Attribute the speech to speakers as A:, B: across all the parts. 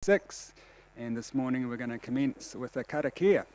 A: 6, and this morning we're going to commence with a karakia.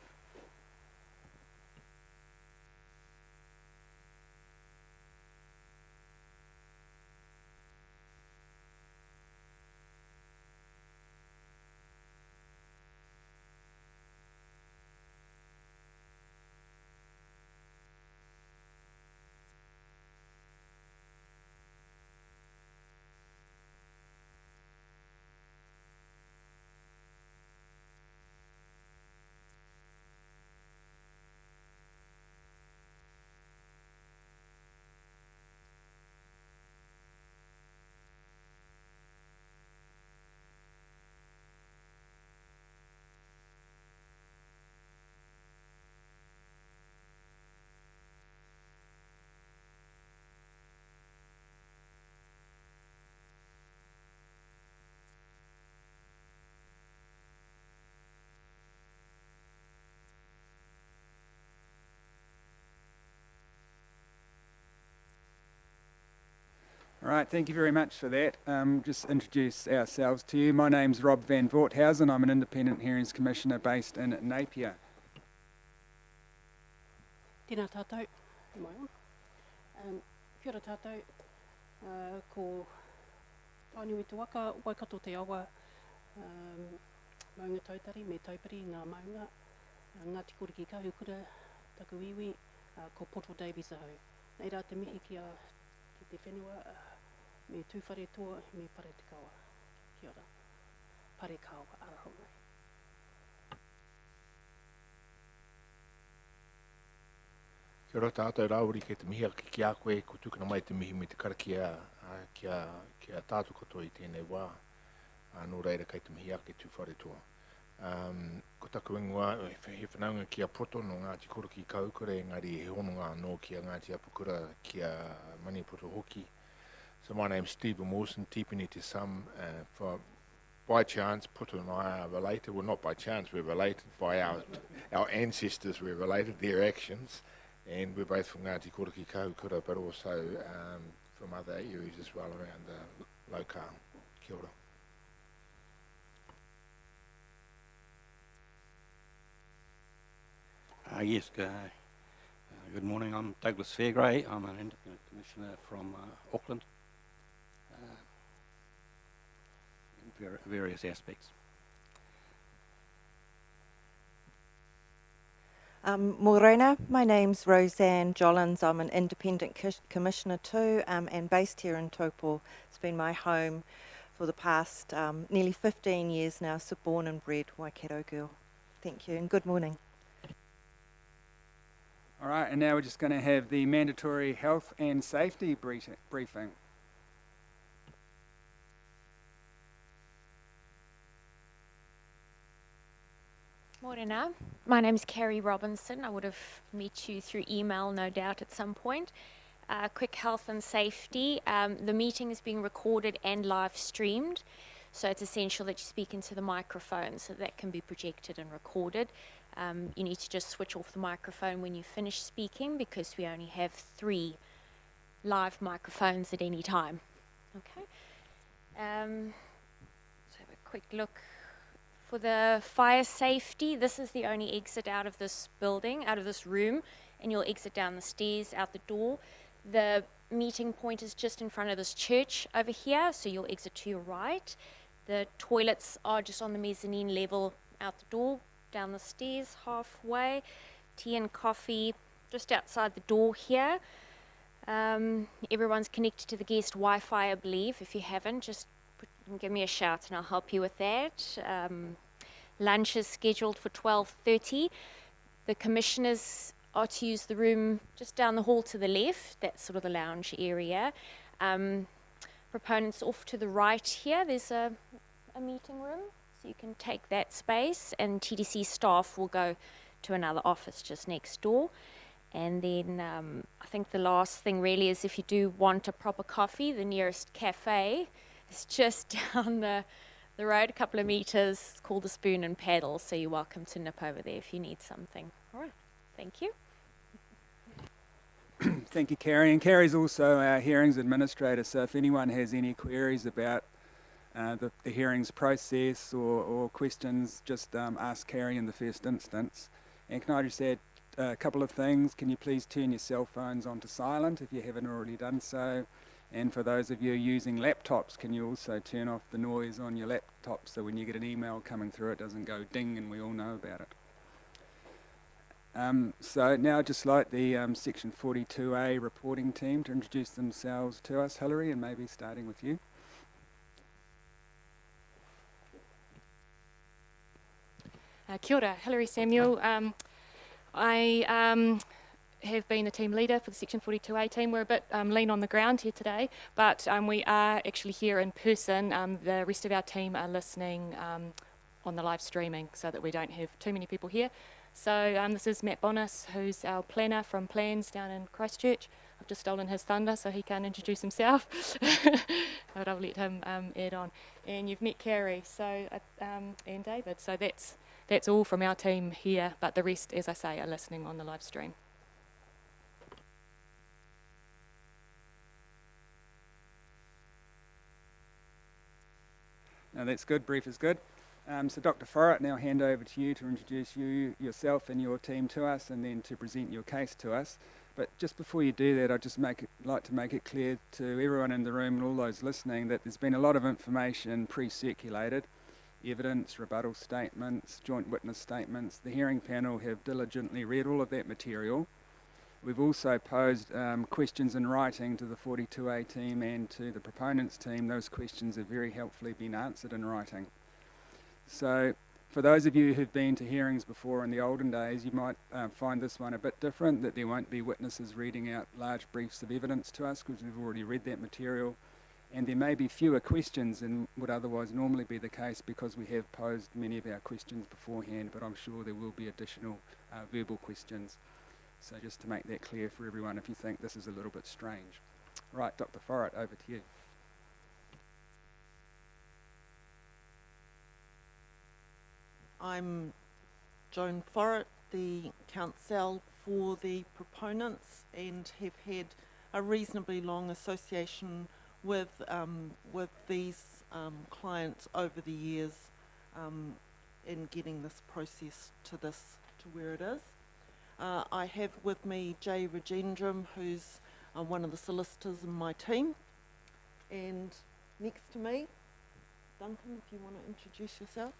A: All right, thank you very much for that. Just introduce ourselves to you. My name's Rob van Voorthausen. I'm an Independent Hearings Commissioner based in Napier.
B: Tēnā tātou, mai on. Kia ora tātou, ko Tāniwi te waka, waikato te awa, maunga tautari, me taupari ngā maunga, Ngāti Kōriki Kahukura, taku iwi, ko Poto Davies ahau. Nei rā te mihi ki te whenua, me tūwhare toa, me pare te kawa. Kia ora, pare kawa, arahongai.
C: Kia ora tātou rāuri kei te mihi aki ki a koe, ko tūkana mai te mihi me te karakia kia tātou katoa I tēnei wā. Nō reira kei te mihi aki tūwhare toa. Ko taku ingoa, he whanaunga kia poto no Ngāti Kōriki Kahukura, engari he hononga no kia Ngāti Apukura kia Manipoto hoki. So my name's Stephen Wilson, tipini te Sam. By chance, Poto and I are related. Well, not by chance, we're related. By our ancestors, we're related, their actions. And we're both from Ngāti Kōriki Kahukura, but also from other areas as well around the locale. Kia ora.
D: Yes, good morning. I'm Douglas Fairgrey. I'm an Independent Commissioner from Auckland in various aspects.
E: Morena, my name's Roseanne Jollins. I'm an Independent Commissioner too, and based here in Taupo. It's been my home for the past nearly 15 years now, so born and bred Waikato girl. Thank you and good morning.
A: All right, and now we're just going to have the mandatory health and safety briefing.
F: Morena, my name's Kerry Robinson. I would have met you through email, no doubt, at some point. Quick health and safety. The meeting is being recorded and live streamed, so it's essential that you speak into the microphone so that can be projected and recorded. You need to just switch off the microphone when you finish speaking because we only have 3 live microphones at any time. Okay. Let's have a quick look. For the fire safety, this is the only exit out of this building, out of this room, and you'll exit down the stairs, out the door. The meeting point is just in front of this church over here, so you'll exit to your right. The toilets are just on the mezzanine level, out the door, down the stairs halfway. Tea and coffee just outside the door here. Everyone's connected to the guest Wi-Fi, I believe. If you haven't, just give me a shout and I'll help you with that. Lunch is scheduled for 12:30. The commissioners are to use the room just down the hall to the left. That's sort of the lounge area. Proponents off to the right here. There's a meeting room, so you can take that space, and TDC staff will go to another office just next door. And then I think the last thing really is if you do want a proper coffee, the nearest cafe is just down the road a couple of meters. It's called the Spoon and Paddle, so you're welcome to nip over there if you need something. All right, thank you.
A: Thank you, Carrie. And Carrie's also our hearings administrator, so if anyone has any queries about the hearings process or questions, just ask Carrie in the first instance. And can I just add a couple of things? Can you please turn your cell phones onto silent if you haven't already done so? And for those of you using laptops, can you also turn off the noise on your laptop so when you get an email coming through it doesn't go ding and we all know about it? So now I'd just like the Section 42A reporting team to introduce themselves to us. Hilary, and maybe starting with you.
G: Kia ora, Hilary Samuel. I have been the team leader for the Section 42A team. We're a bit lean on the ground here today, but we are actually here in person. The rest of our team are listening on the live streaming so that we don't have too many people here. So this is Matt Bonis, who's our planner from Plans down in Christchurch. I've just stolen his thunder so he can't introduce himself, but I'll let him add on. And you've met Carrie and David, so that's all from our team here, but the rest, as I say, are listening on the live stream.
A: No, that's good. Brief is good. So Dr. Forrett, now hand over to you to introduce yourself and your team to us and then to present your case to us. But just before you do that, I'd just like to make it clear to everyone in the room and all those listening that there's been a lot of information pre-circulated, evidence, rebuttal statements, joint witness statements. The hearing panel have diligently read all of that material. We've also posed questions in writing to the 42A team and to the proponents team. Those questions have very helpfully been answered in writing. So for those of you who've been to hearings before in the olden days, you might find this one a bit different, that there won't be witnesses reading out large briefs of evidence to us because we've already read that material. And there may be fewer questions than would otherwise normally be the case because we have posed many of our questions beforehand, but I'm sure there will be additional verbal questions. So just to make that clear for everyone if you think this is a little bit strange. Right, Dr. Forrett, over to you.
H: I'm Joan Forrett, the counsel for the proponents, and have had a reasonably long association with these clients over the years in getting this process to where it is. I have with me Jay Rajendram, who's one of the solicitors in my team, and next to me, Duncan, if you want to introduce yourself.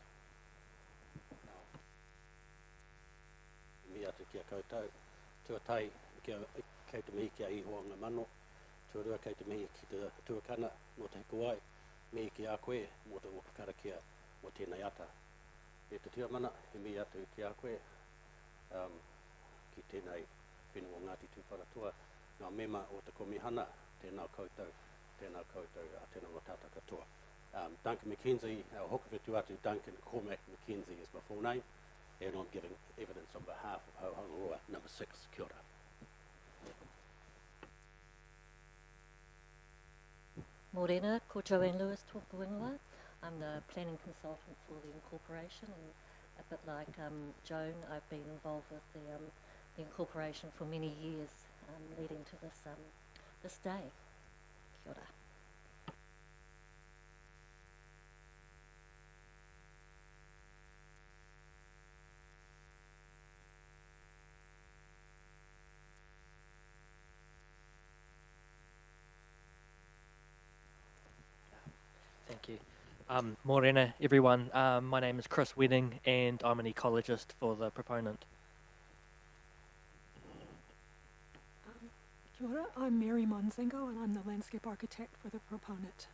I: Mia te kia koutou, tuatai kei te mihi kia ihoanga mano, tuarua kei te mihi ki te tuakana mo te hikuai, mihi ki a koe mo te wapakara kia mo tēnei ata. E te tiamana, he mihi atu ki a koe, ki tēnei whenua Ngāti Tūwharatua, ngā mema o te komihana, tēnā koutou, a tēnā watata katoa. Duncan McKenzie, our hokawetu atu Duncan Cormac McKenzie is my full name, and I'm giving evidence on behalf of Whareroa number 6, kia ora.
J: Morena, ko Joanne Lewis tōku ingoa. I'm the planning consultant for the incorporation, and a bit like Joan, I've been involved with the incorporation for many years, leading to this day. Kia ora.
K: Thank you. Morena, everyone. My name is Chris Wedding, and I'm an ecologist for the proponent.
L: Kia ora, I'm Mary Monzingo, and I'm the landscape architect for the proponent.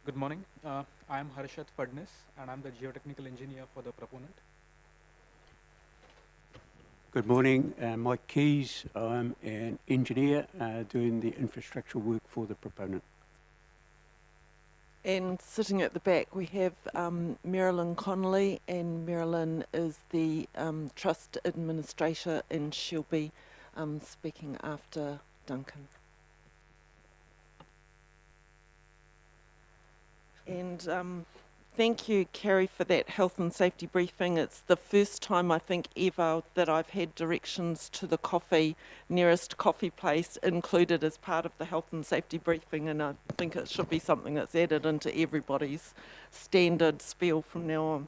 M: Good morning. I am Harshat Fadnis, and I'm the geotechnical engineer for the proponent.
N: Good morning, Mike Keys. I'm an engineer doing the infrastructure work for the proponent.
H: And sitting at the back, we have Marilyn Connolly, and Marilyn is the Trust Administrator, and she'll be speaking after Duncan. And thank you, Kerry, for that health and safety briefing. It's the first time, I think, ever that I've had directions to the nearest coffee place included as part of the health and safety briefing, and I think it should be something that's added into everybody's standard spiel from now on.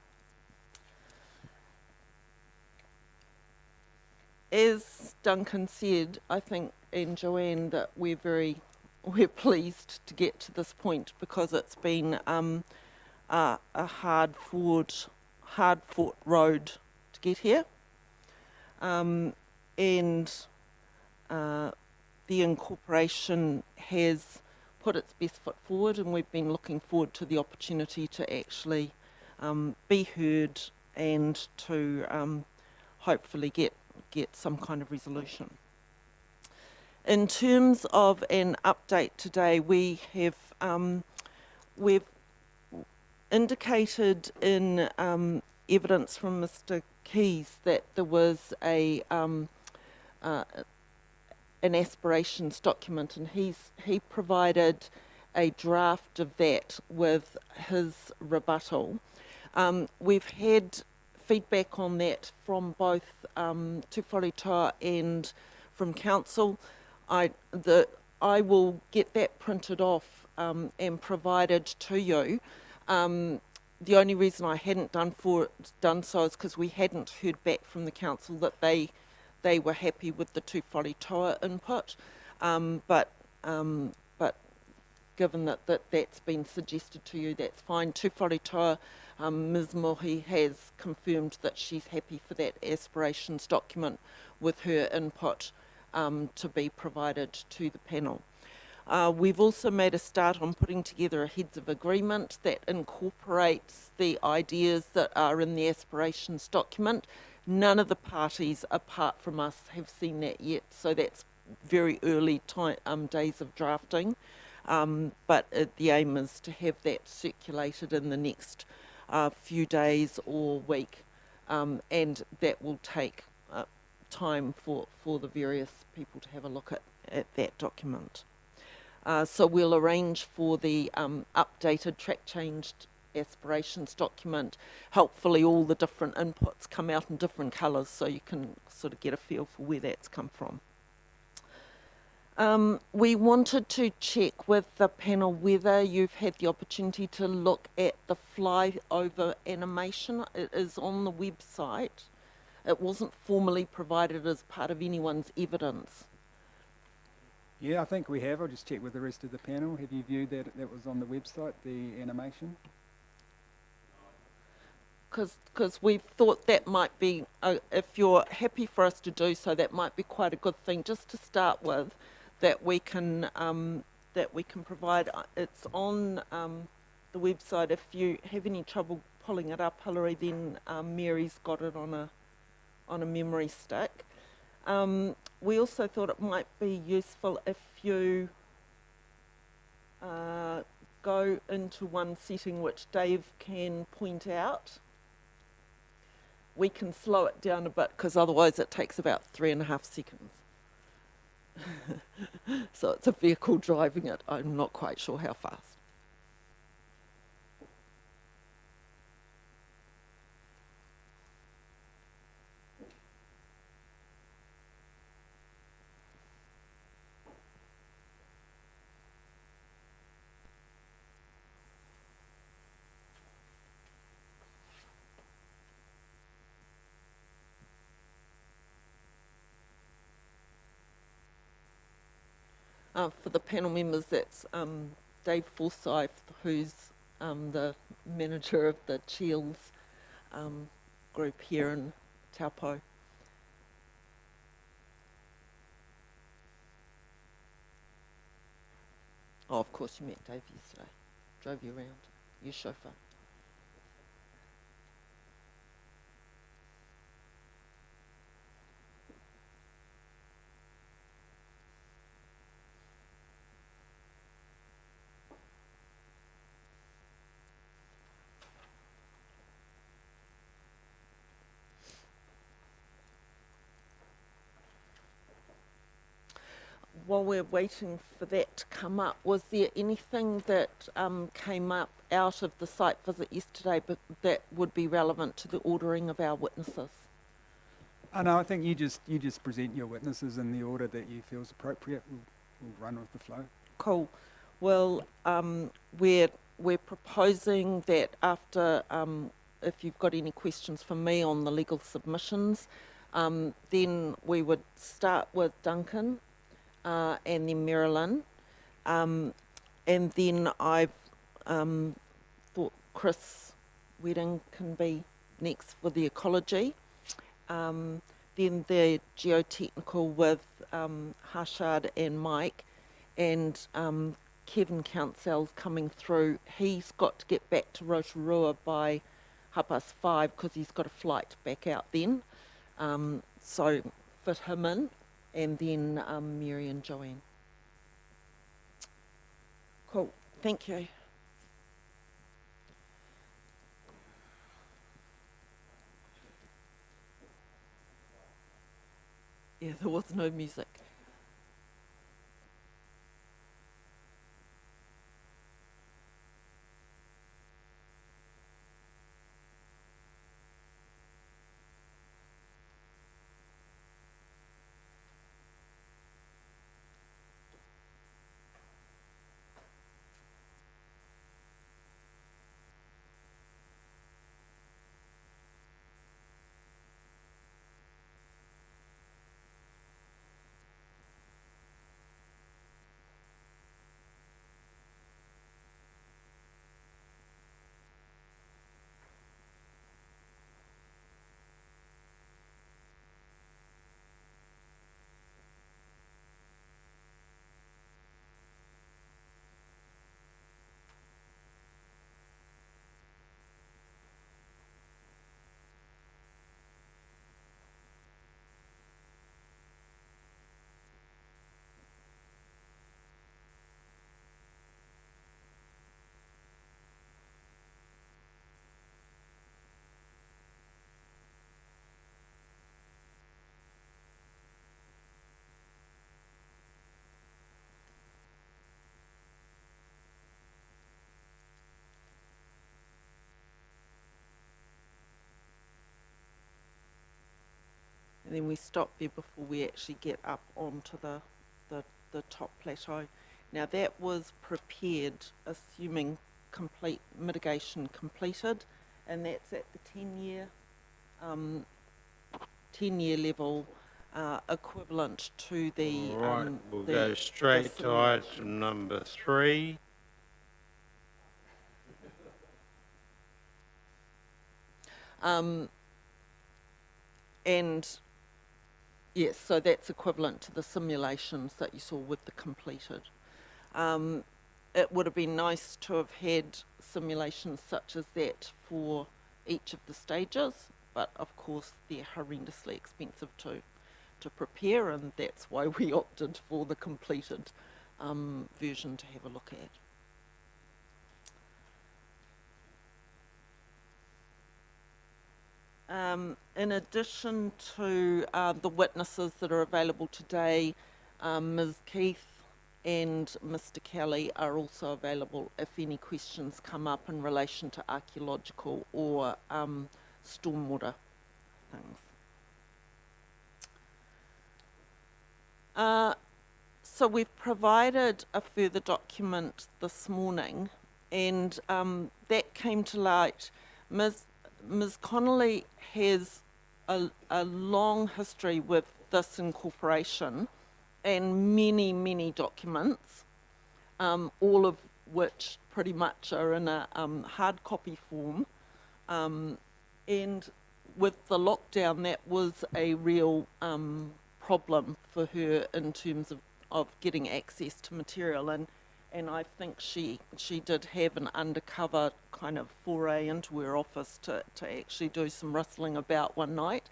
H: As Duncan said, I think, and Joanne, that we're pleased to get to this point, because it's been a hard-fought road to get here, and the incorporation has put its best foot forward, and we've been looking forward to the opportunity to actually be heard and to hopefully get some kind of resolution. In terms of an update today, we've indicated in evidence from Mr. Keys that there was an aspirations document, and he provided a draft of that with his rebuttal. We've had feedback on that from both Te Wharetoa and from council. I will get that printed off and provided to you. The only reason I hadn't done so is because we hadn't heard back from the council that they were happy with the Te Wharetoa input, but given that that's been suggested to you, that's fine. Te Wharetoa, Ms. Mohi has confirmed that she's happy for that aspirations document with her input to be provided to the panel. We've also made a start on putting together a heads of agreement that incorporates the ideas that are in the aspirations document. None of the parties apart from us have seen that yet, so that's very early days of drafting. But the aim is to have that circulated in the next few days or week, and that will take time for the various people to have a look at that document. So we'll arrange for the updated track changed aspirations document. Hopefully all the different inputs come out in different colours, so you can sort of get a feel for where that's come from. We wanted to check with the panel whether you've had the opportunity to look at the flyover animation. It is on the website. It wasn't formally provided as part of anyone's evidence.
A: Yeah, I think we have. I'll just check with the rest of the panel. Have you viewed that was on the website, the animation?
H: Because we thought that might be, if you're happy for us to do so, that might be quite a good thing just to start with, that we can provide. It's on the website. If you have any trouble pulling it up, Hilary, then Mary's got it on a memory stick. We also thought it might be useful if you go into one setting which Dave can point out. We can slow it down a bit because otherwise it takes about 3.5 seconds. So it's a vehicle driving it. I'm not quite sure how fast. For the panel members, that's Dave Forsyth, who's the manager of the Chills group here in Taupo. Oh, of course you met Dave yesterday. Drove you around, your chauffeur. while we're waiting for that to come up, was there anything that came up out of the site visit yesterday but that would be relevant to the ordering of our witnesses?
A: No, I think you just present your witnesses in the order that you feel is appropriate. We'll run with the flow.
H: Cool. Well, we're proposing that after, if you've got any questions for me on the legal submissions, then we would start with Duncan and then Marilyn. And then I've thought Chris Wedding can be next for the ecology. Then the geotechnical with Harshad and Mike, and Kevin Council's coming through. He's got to get back to Rotorua by 5:30 because he's got a flight back out then. So fit him in, and then Mary and Joanne. Cool, thank you. Yeah, there was no music. And then we stop there before we actually get up onto the top plateau. Now that was prepared assuming complete mitigation completed, and that's at the 10-year level, equivalent to the
O: Right, we'll go straight to item number 3.
H: And yes, so that's equivalent to the simulations that you saw with the completed. It would have been nice to have had simulations such as that for each of the stages, but of course they're horrendously expensive to prepare, and that's why we opted for the completed version to have a look at. In addition to the witnesses that are available today, Ms. Keith and Mr. Kelly are also available if any questions come up in relation to archaeological or stormwater things. So we've provided a further document this morning, and that came to light. Ms. Connolly has a long history with this incorporation and many documents, all of which pretty much are in a hard copy form. And with the lockdown, that was a real problem for her in terms of getting access to material. And I think she did have an undercover kind of foray into her office to actually do some rustling about one night.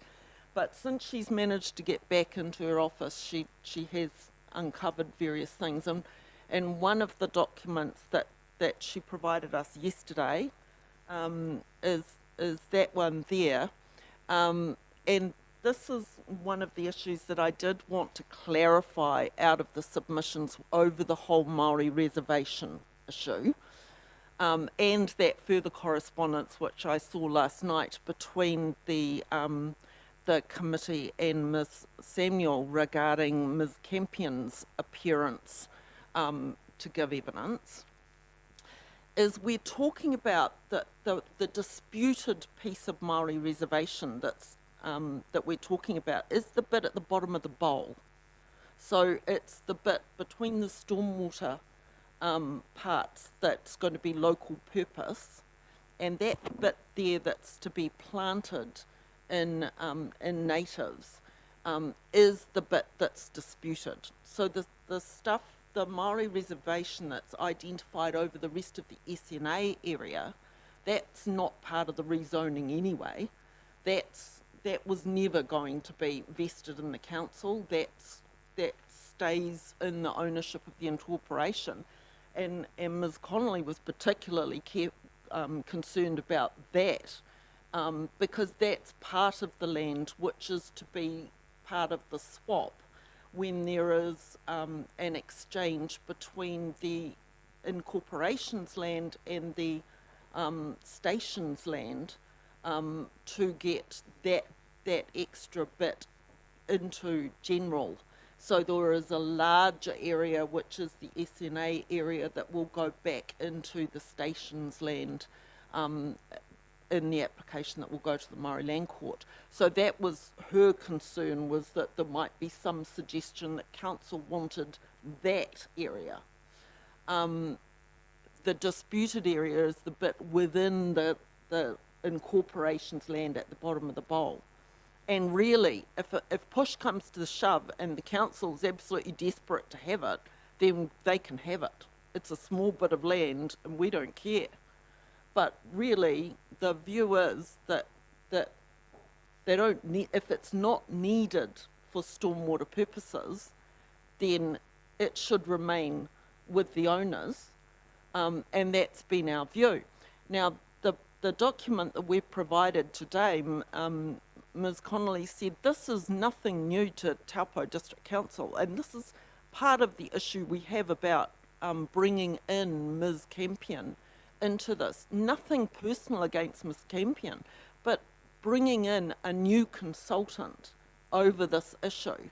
H: But since she's managed to get back into her office, she has uncovered various things. And one of the documents that she provided us yesterday is that one there. And this is one of the issues that I did want to clarify out of the submissions over the whole Māori reservation issue. And that further correspondence which I saw last night between the committee and Ms Samuel regarding Ms Campion's appearance to give evidence, is we're talking about the disputed piece of Māori reservation that we're talking about is the bit at the bottom of the bowl. So it's the bit between the stormwater parts that's going to be local purpose, and that bit there that's to be planted in natives is the bit that's disputed. So the stuff, the Māori reservation that's identified over the rest of the SNA area, that's not part of the rezoning anyway. That was never going to be vested in the council. That stays in the ownership of the incorporation. And Ms Connolly was particularly concerned about that because that's part of the land which is to be part of the swap when there is an exchange between the incorporation's land and the station's land to get that extra bit into general. So there is a larger area, which is the SNA area, that will go back into the station's land in the application that will go to the Māori Land Court. So that was her concern, was that there might be some suggestion that council wanted that area. The disputed area is the bit within the incorporation's land at the bottom of the bowl. And really, if push comes to the shove and the council's absolutely desperate to have it, then they can have it. It's a small bit of land and we don't care. But really, the view is that they don't need, if it's not needed for stormwater purposes, then it should remain with the owners, and that's been our view. Now, the document that we've provided today, Ms Connolly said this is nothing new to Taupo District Council, and this is part of the issue we have about bringing in Ms Campion into this. Nothing personal against Ms Campion, but bringing in a new consultant over this issue.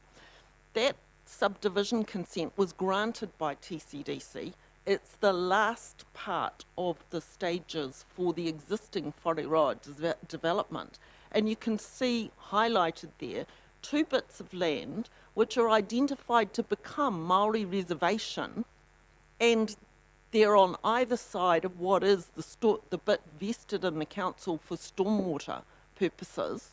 H: That subdivision consent was granted by TCDC. It's the last part of the stages for the existing Whareroa development. And you can see highlighted there 2 bits of land which are identified to become Māori reservation, and they're on either side of what is the bit vested in the council for stormwater purposes,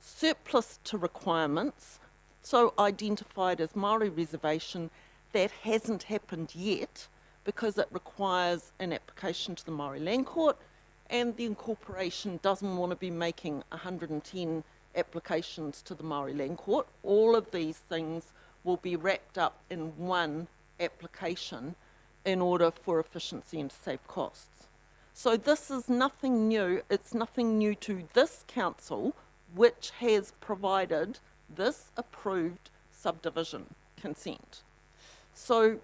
H: surplus to requirements, so identified as Māori reservation. That hasn't happened yet because it requires an application to the Māori Land Court, and the incorporation doesn't want to be making 110 applications to the Māori Land Court. All of these things will be wrapped up in one application in order for efficiency and to save costs. So this is nothing new. It's nothing new to this council, which has provided this approved subdivision consent. So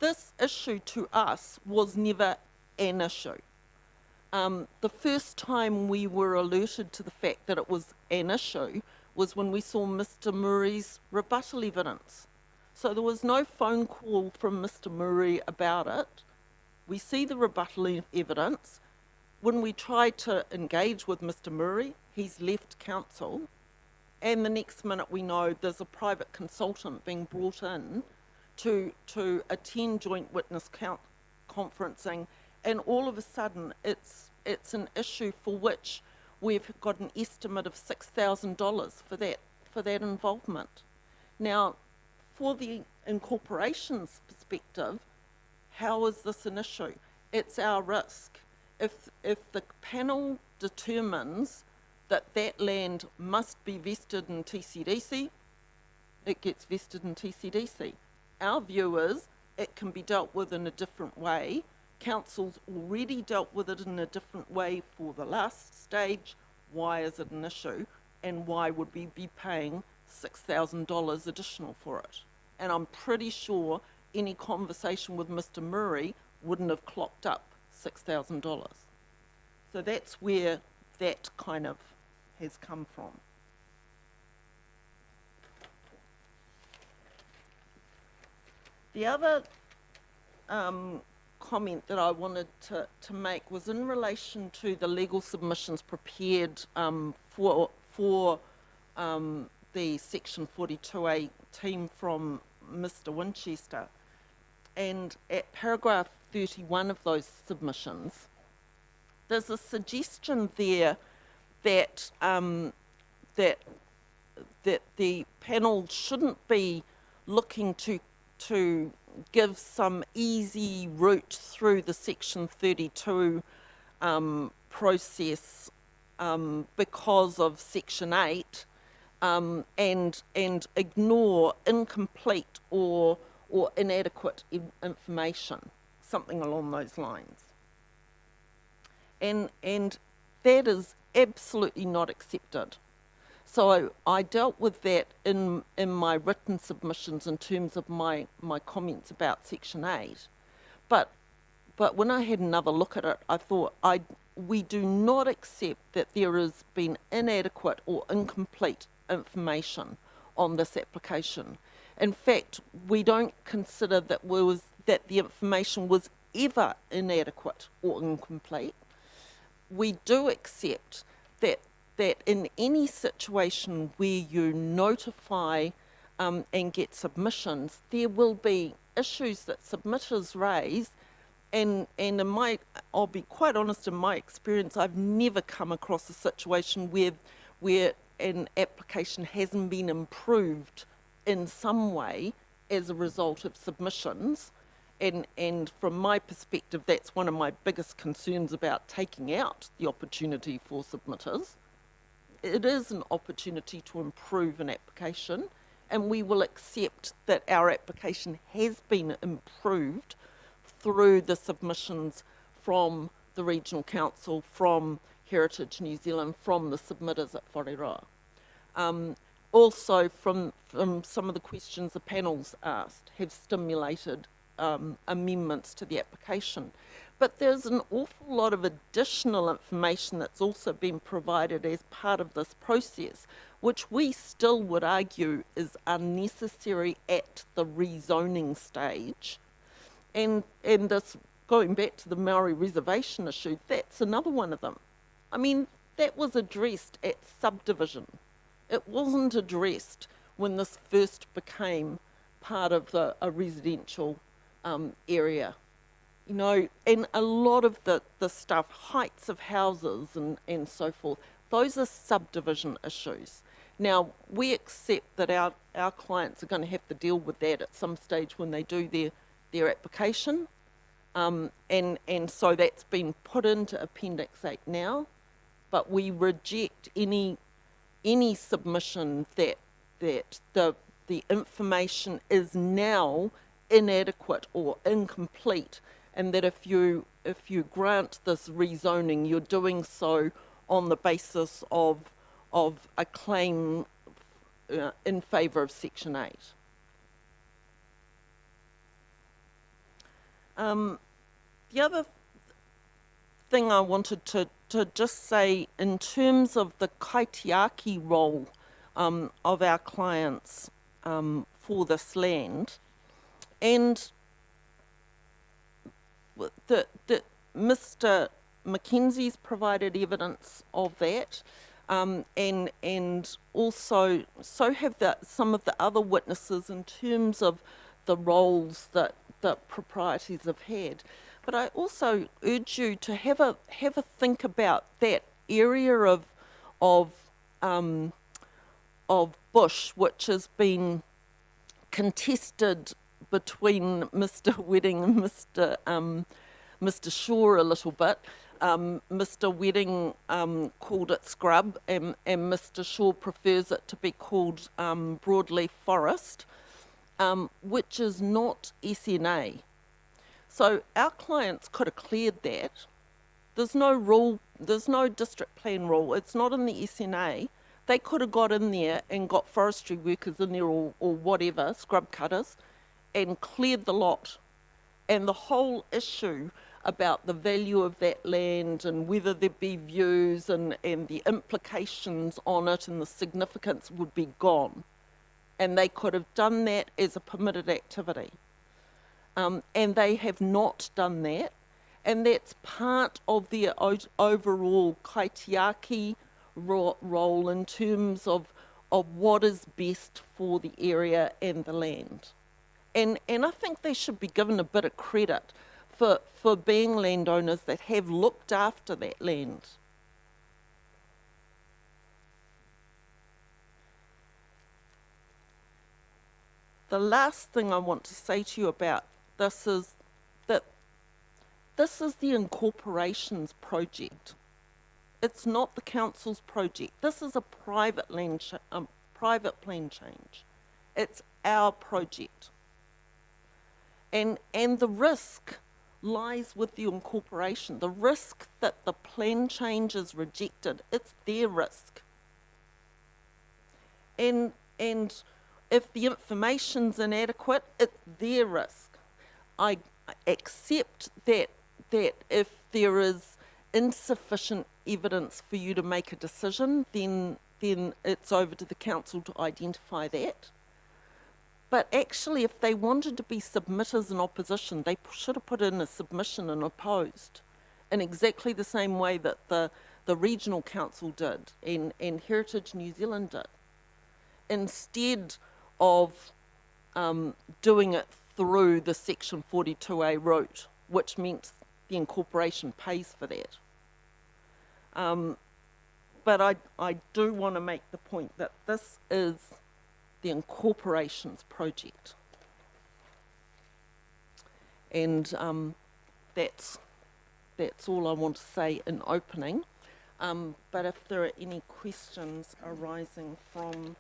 H: this issue to us was never an issue. The first time we were alerted to the fact that it was an issue was when we saw Mr Murray's rebuttal evidence. So there was no phone call from Mr Murray about it. We see the rebuttal evidence. When we try to engage with Mr Murray, he's left council. And the next minute we know there's a private consultant being brought in to attend joint witness conferencing, and all of a sudden it's an issue for which we've got an estimate of $6,000 for that involvement. Now, for the incorporation's perspective, how is this an issue? It's our risk. If the panel determines that land must be vested in TCDC, it gets vested in TCDC. Our view is it can be dealt with in a different way. Council's already dealt with it in a different way for the last stage why is it an issue, and why would we be paying $6,000 additional for it? And I'm pretty sure any conversation with Mr. Murray wouldn't have clocked up $6,000. So that's where that kind of has come from. The other comment that I wanted to make was in relation to the legal submissions prepared for the Section 42A team from Mr. Winchester. And at paragraph 31 of those submissions, there's a suggestion there that that the panel shouldn't be looking to give some easy route through the Section 32 process because of Section 8 and ignore incomplete or inadequate information, something along those lines. And that is absolutely not accepted. So I dealt with that in my written submissions in terms of my comments about Section 8. But when I had another look at it, I thought we do not accept that there has been inadequate or incomplete information on this application. In fact, we don't consider that the information was ever inadequate or incomplete. We do accept that in any situation where you notify and get submissions, there will be issues that submitters raise, and I'll be quite honest, in my experience, I've never come across a situation where an application hasn't been improved in some way as a result of submissions. And from my perspective, that's one of my biggest concerns about taking out the opportunity for submitters. It is an opportunity to improve an application, and we will accept that our application has been improved through the submissions from the Regional Council, from Heritage New Zealand, from the submitters at Whareroa. Also, from some of the questions the panels asked have stimulated amendments to the application. But there's an awful lot of additional information that's also been provided as part of this process, which we still would argue is unnecessary at the rezoning stage. And this, going back to the Maori reservation issue, that's another one of them. I mean, that was addressed at subdivision. It wasn't addressed when this first became part of a residential area. You know, and a lot of the stuff, heights of houses and so forth, those are subdivision issues. Now, we accept that our clients are going to have to deal with that at some stage when they do their application. And so that's been put into Appendix 8 now, but we reject any submission that the information is now inadequate or incomplete, and that if you grant this rezoning, you're doing so on the basis of a claim in favour of Section 8. The other thing I wanted to just say in terms of the kaitiaki role of our clients for this land, and Mr. Mackenzie's provided evidence of that, and also so have some of the other witnesses in terms of the roles that proprietors have had. But I also urge you to have a think about that area of bush which has been contested between Mr. Wedding and Mr. Shaw a little bit. Mr. Wedding called it scrub, and Mr. Shaw prefers it to be called broadleaf forest, which is not SNA. So our clients could have cleared that, There's no rule, there's no district plan rule. It's not in the SNA. They could have got in there and got forestry workers in there or whatever, scrub cutters, and cleared the lot. And the whole issue about the value of that land and whether there be views and the implications on it and the significance would be gone. And they could have done that as a permitted activity. And they have not done that. And that's part of their overall kaitiaki role in terms of what is best for the area and the land. And I think they should be given a bit of credit for being landowners that have looked after that land. The last thing I want to say to you about this is that this is the incorporation's project. It's not the council's project. This is a private private plan change. It's our project. And the risk lies with the incorporation. The risk that the plan change is rejected, it's their risk. And if the information's inadequate, it's their risk. I accept that if there is insufficient evidence for you to make a decision, then it's over to the council to identify that. But actually, if they wanted to be submitters in opposition, they should have put in a submission and opposed in exactly the same way that the regional council did and Heritage New Zealand did, instead of doing it through the Section 42A route, which meant the incorporation pays for that. But I do want to make the point that this is the incorporation's project. And that's all I want to say in opening. But if there are any questions arising from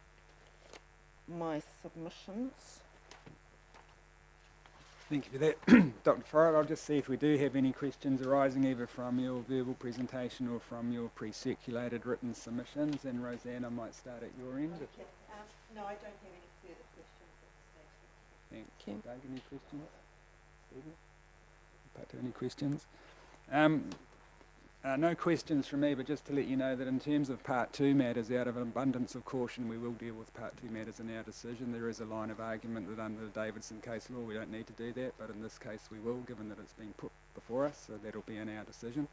H: my submissions.
A: Thank you for that, Dr. Forrett. I'll just see if we do have any questions arising either from your verbal presentation or from your pre-circulated written submissions. And Roseanne, I might start at your end.
E: Okay. No, I don't have any further questions at this stage.
A: Thank you. Doug, any questions? Stephen? Part two, any questions? No questions from me, but just to let you know that in terms of Part 2 matters, out of an abundance of caution, we will deal with Part 2 matters in our decision. There is a line of argument that under the Davidson case law we don't need to do that, but in this case we will, given that it's been put before us, so that'll be in our decision.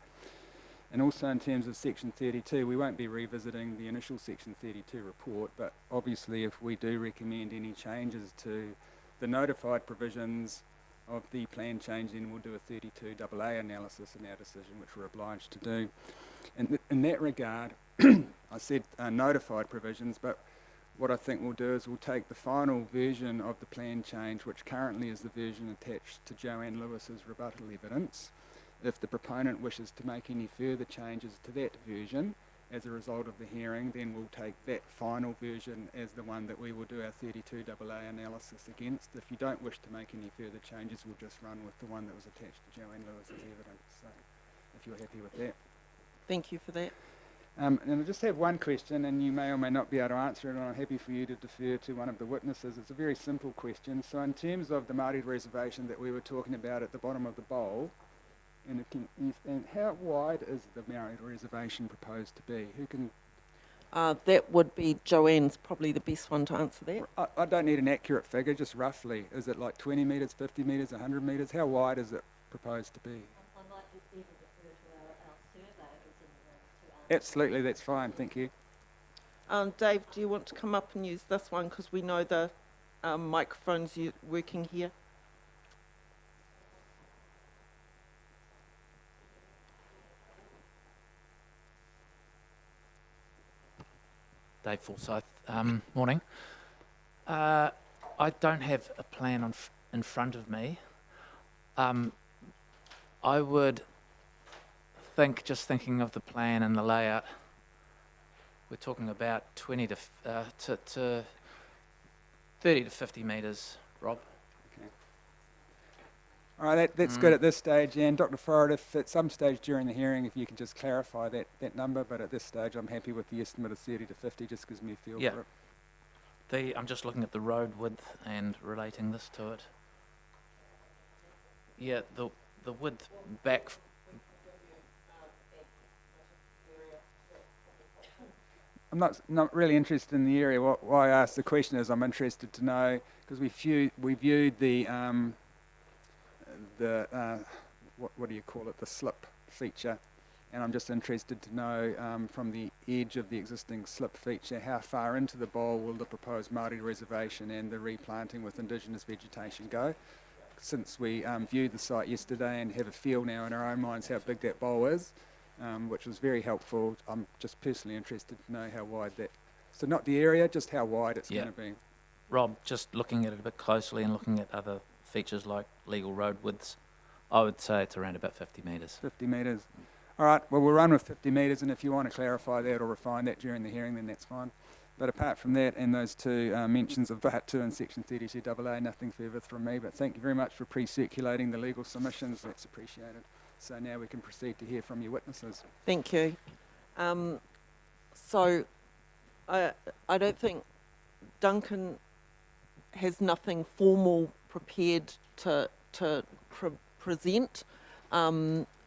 A: And also in terms of Section 32, we won't be revisiting the initial Section 32 report, but obviously if we do recommend any changes to the notified provisions of the plan change, then we'll do a 32AA analysis in our decision, which we're obliged to do. And in that regard, I said notified provisions, but what I think we'll do is we'll take the final version of the plan change, which currently is the version attached to Joanne Lewis's rebuttal evidence. If the proponent wishes to make any further changes to that version as a result of the hearing, then we'll take that final version as the one that we will do our 32AA analysis against. If you don't wish to make any further changes, we'll just run with the one that was attached to Joanne Lewis's evidence. So if you're happy with that.
H: Thank you for that.
A: And I just have one question, and you may or may not be able to answer it, and I'm happy for you to defer to one of the witnesses. It's a very simple question. So in terms of the Māori reservation that we were talking about at the bottom of the bowl, and how wide is the Māori reservation proposed to be? Who can?
H: That would be Joanne's probably the best one to answer that.
A: I don't need an accurate figure, just roughly. Is it like 20 metres, 50 metres, 100 metres? How wide is it proposed to be?
J: I might even defer to our surveyors to
A: Absolutely, that's fine, thank you.
H: Dave, do you want to come up and use this one, because we know the microphone's working here?
P: Dave Forsyth, morning. I don't have a plan in front of me. I would think, just thinking of the plan and the layout, we're talking about 20 to 30 to 50 metres, Rob.
A: Okay. All right, that's good at this stage. And Dr. Forrett, if at some stage during the hearing, if you can just clarify that number, but at this stage I'm happy with the estimate of 30 to 50, just gives me a feel for it.
P: I'm just looking at the road width and relating this to it. Yeah, the width back.
A: I'm not really interested in the area. Why I asked the question is I'm interested to know, because we viewed the what do you call it, the slip feature, and I'm just interested to know from the edge of the existing slip feature how far into the bowl will the proposed Māori reservation and the replanting with indigenous vegetation go. Since we viewed the site yesterday and have a feel now in our own minds how big that bowl is, which was very helpful. I'm just personally interested to know how wide that, so not the area, just how wide it's going to be.
P: Rob, just looking at it a bit closely and looking at other features like legal road widths, I would say it's around about 50 metres.
A: 50 metres. All right, well, we'll run with 50 metres, and if you want to clarify that or refine that during the hearing, then that's fine. But apart from that and those two mentions of Part 2 and Section 32AA, nothing further from me. But thank you very much for pre-circulating the legal submissions. That's appreciated. So now we can proceed to hear from your witnesses.
H: Thank you. So I don't think Duncan has nothing formal prepared to present.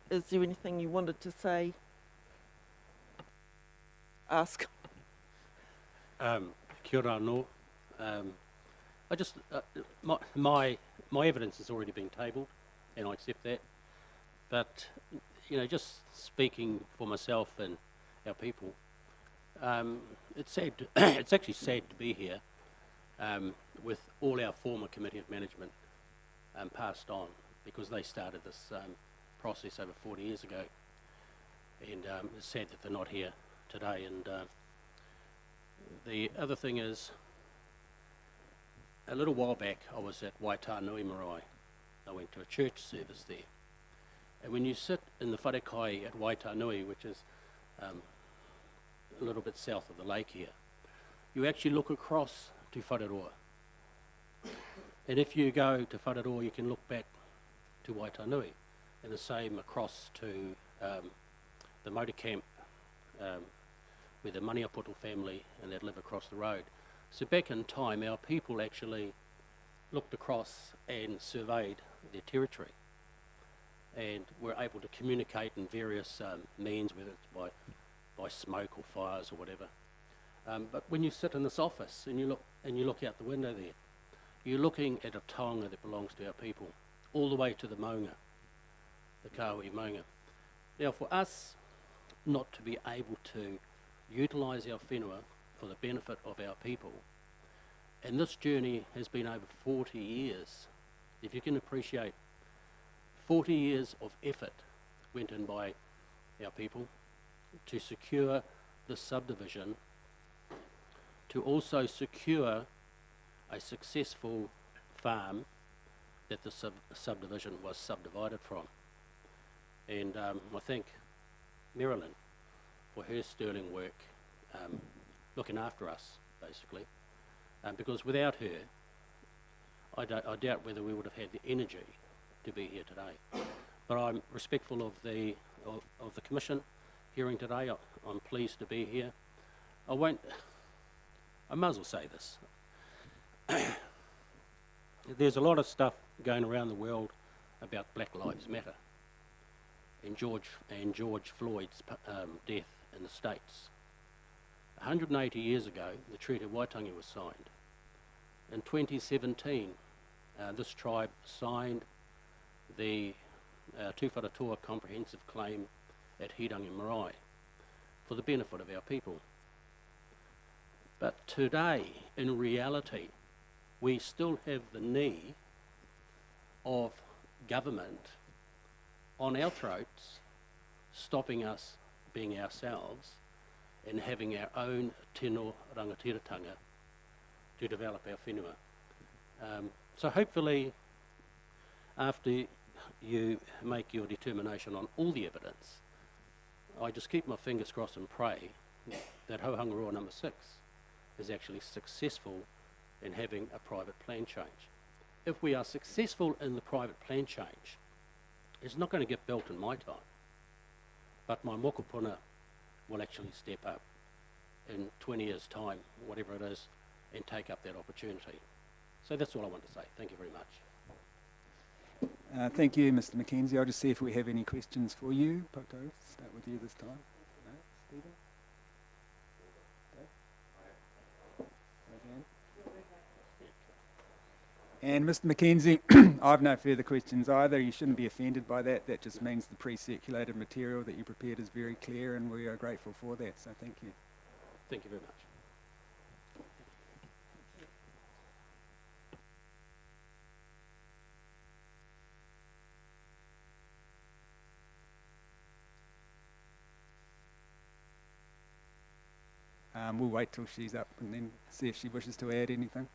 H: Is there anything you wanted to say? Ask.
I: Kia ora anō. I just my evidence has already been tabled, and I accept that. But just speaking for myself and our people, it's sad. It's actually sad to be here with all our former committee of management passed on, because they started this process over 40 years ago, and it's sad that they're not here today. And the other thing is, a little while back I was at Waitanui Marae. I went to a church service there, and when you sit in the wharekai at Waitanui, which is a little bit south of the lake here, you actually look across to Whareroa. And if you go to Whareroa, you can look back to Waitanui, and the same across to the motor camp where the Maniapoto family and that live across the road. So back in time, our people actually looked across and surveyed their territory, and were able to communicate in various means, whether it's by smoke or fires or whatever. But when you sit in this office and you look out the window there, you're looking at a taonga that belongs to our people, all the way to the maunga, the Kāui maunga. Now, for us not to be able to utilise our whenua for the benefit of our people, and this journey has been over 40 years. If you can appreciate, 40 years of effort went in by our people to secure the subdivision, to also secure a successful farm that the subdivision was subdivided from. And I thank Marilyn for her sterling work looking after us, basically. Because without her, I doubt whether we would have had the energy to be here today. But I'm respectful of the Commission hearing today. I'm pleased to be here. I might as well say this. There's a lot of stuff going around the world about Black Lives Matter and George Floyd's death in the States. 180 years ago, the Treaty of Waitangi was signed. In 2017, this tribe signed the Tūwharetoa Comprehensive Claim at Hirangi Marae for the benefit of our people. But today, in reality, we still have the knee of government on our throats, stopping us being ourselves and having our own tino rangatiratanga to develop our whenua. So hopefully, after you make your determination on all the evidence, I just keep my fingers crossed and pray that Hauhangaroa number 6 is actually successful in having a private plan change. if we are successful in the private plan change, it's not going to get built in my time, but my mokopuna will actually step up in 20 years' time, whatever it is, and take up that opportunity. So that's all I want to say. Thank you very much.
A: Thank you, Mr. Mackenzie. I'll just see if we have any questions for you. Poto, start with you this time. No? Stephen? Dave? Roseanne? And Mr. Mackenzie, I've no further questions either. You shouldn't be offended by that. That just means the pre-circulated material that you prepared is very clear, and we are grateful for that. So thank you.
I: Thank you very much.
A: We'll wait till she's up and then see if she wishes to add anything.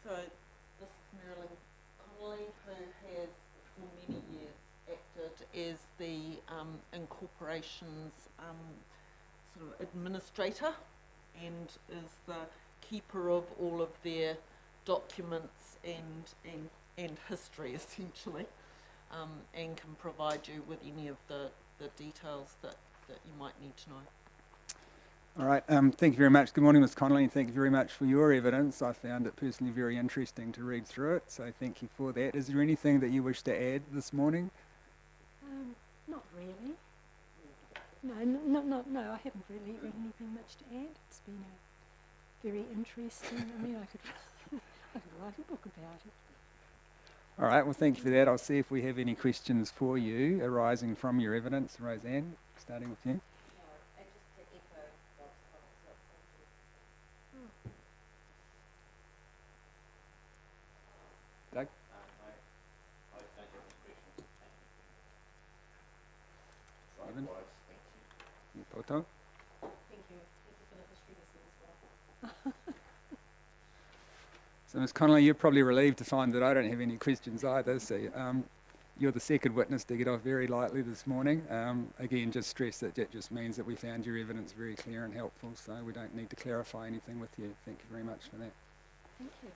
H: So this is Marilyn Connolly, who has for many years acted as the incorporation's sort of administrator and is the keeper of all of their documents and history essentially, and can provide you with any of the details that you might need to know.
A: All right, thank you very much. Good morning, Ms. Connolly, and thank you very much for your evidence. I found it personally very interesting to read through it, so thank you for that. Is there anything that you wish to add this morning?
L: Not really. No, I haven't really got anything much to add. It's been a very interesting, I mean, I could write a book about it.
A: All right, well, thank you for that. I'll see if we have any questions for you arising from your evidence. Roseanne, starting with you. Doug? Stephen? Poto?
B: Thank you. Thank you for the history lesson as well.
A: So, Ms. Connolly, you're probably relieved to find that I don't have any questions either. So, you're the second witness to get off very lightly this morning. Again, just stress that that just means that we found your evidence very clear and helpful, so we don't need to clarify anything with you. Thank you very much for that.
L: Thank you.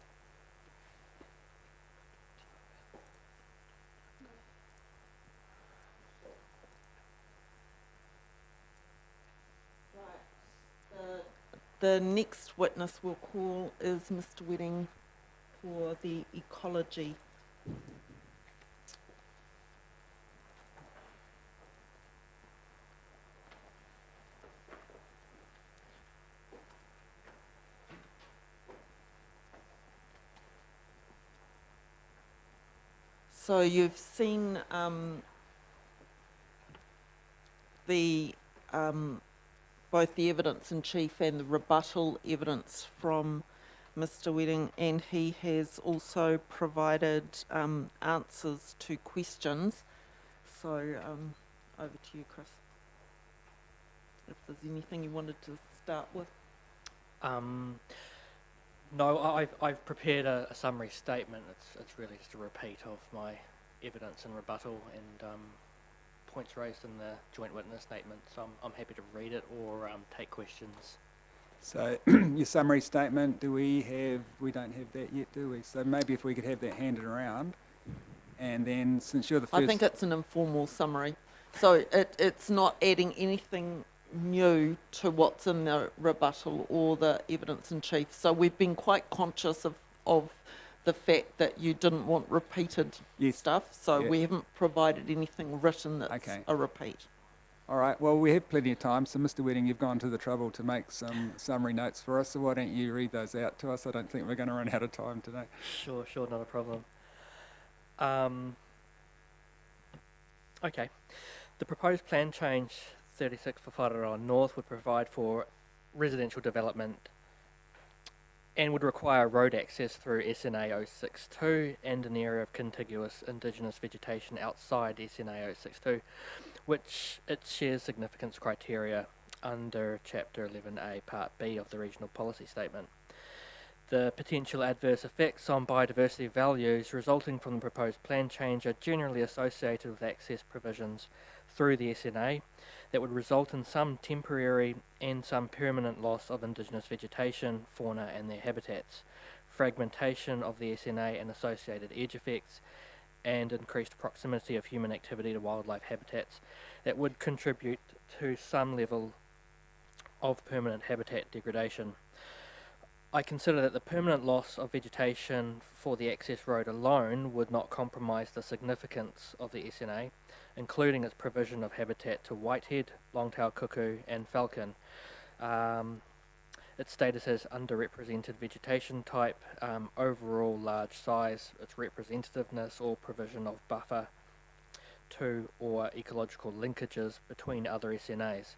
H: The next witness we'll call is Mr. Wedding for the ecology. So you've seen both the evidence in chief and the rebuttal evidence from Mr. Wedding, and he has also provided answers to questions. So over to you, Chris. If there's anything you wanted to start with.
K: No, I've prepared a summary statement. It's really just a repeat of my evidence and rebuttal and points raised in the joint witness statement. So I'm happy to read it or take questions.
A: So your summary statement, we don't have that yet, do we? So maybe if we could have that handed around, and then since you're the first...
H: I think it's an informal summary. So it's not adding anything new to what's in the rebuttal or the evidence in chief. So we've been quite conscious of the fact that you didn't want repeated stuff. So we haven't provided anything written that's a repeat.
A: All right, well, we have plenty of time. So, Mr. Wedding, you've gone to the trouble to make some summary notes for us. So why don't you read those out to us? I don't think we're going to run out of time today.
K: Sure, not a problem. Okay. The proposed plan change 36 for Whareroa North would provide for residential development and would require road access through SNA 062 and an area of contiguous indigenous vegetation outside SNA 062, which it shares significance criteria under Chapter 11A Part B of the Regional Policy Statement. The potential adverse effects on biodiversity values resulting from the proposed plan change are generally associated with access provisions through the SNA that would result in some temporary and some permanent loss of indigenous vegetation, fauna and their habitats, fragmentation of the SNA and associated edge effects, and increased proximity of human activity to wildlife habitats that would contribute to some level of permanent habitat degradation. I consider that the permanent loss of vegetation for the access road alone would not compromise the significance of the SNA, including its provision of habitat to whitehead, long-tailed cuckoo and falcon. Its status as underrepresented vegetation type, overall large size, its representativeness or provision of buffer to or ecological linkages between other SNAs.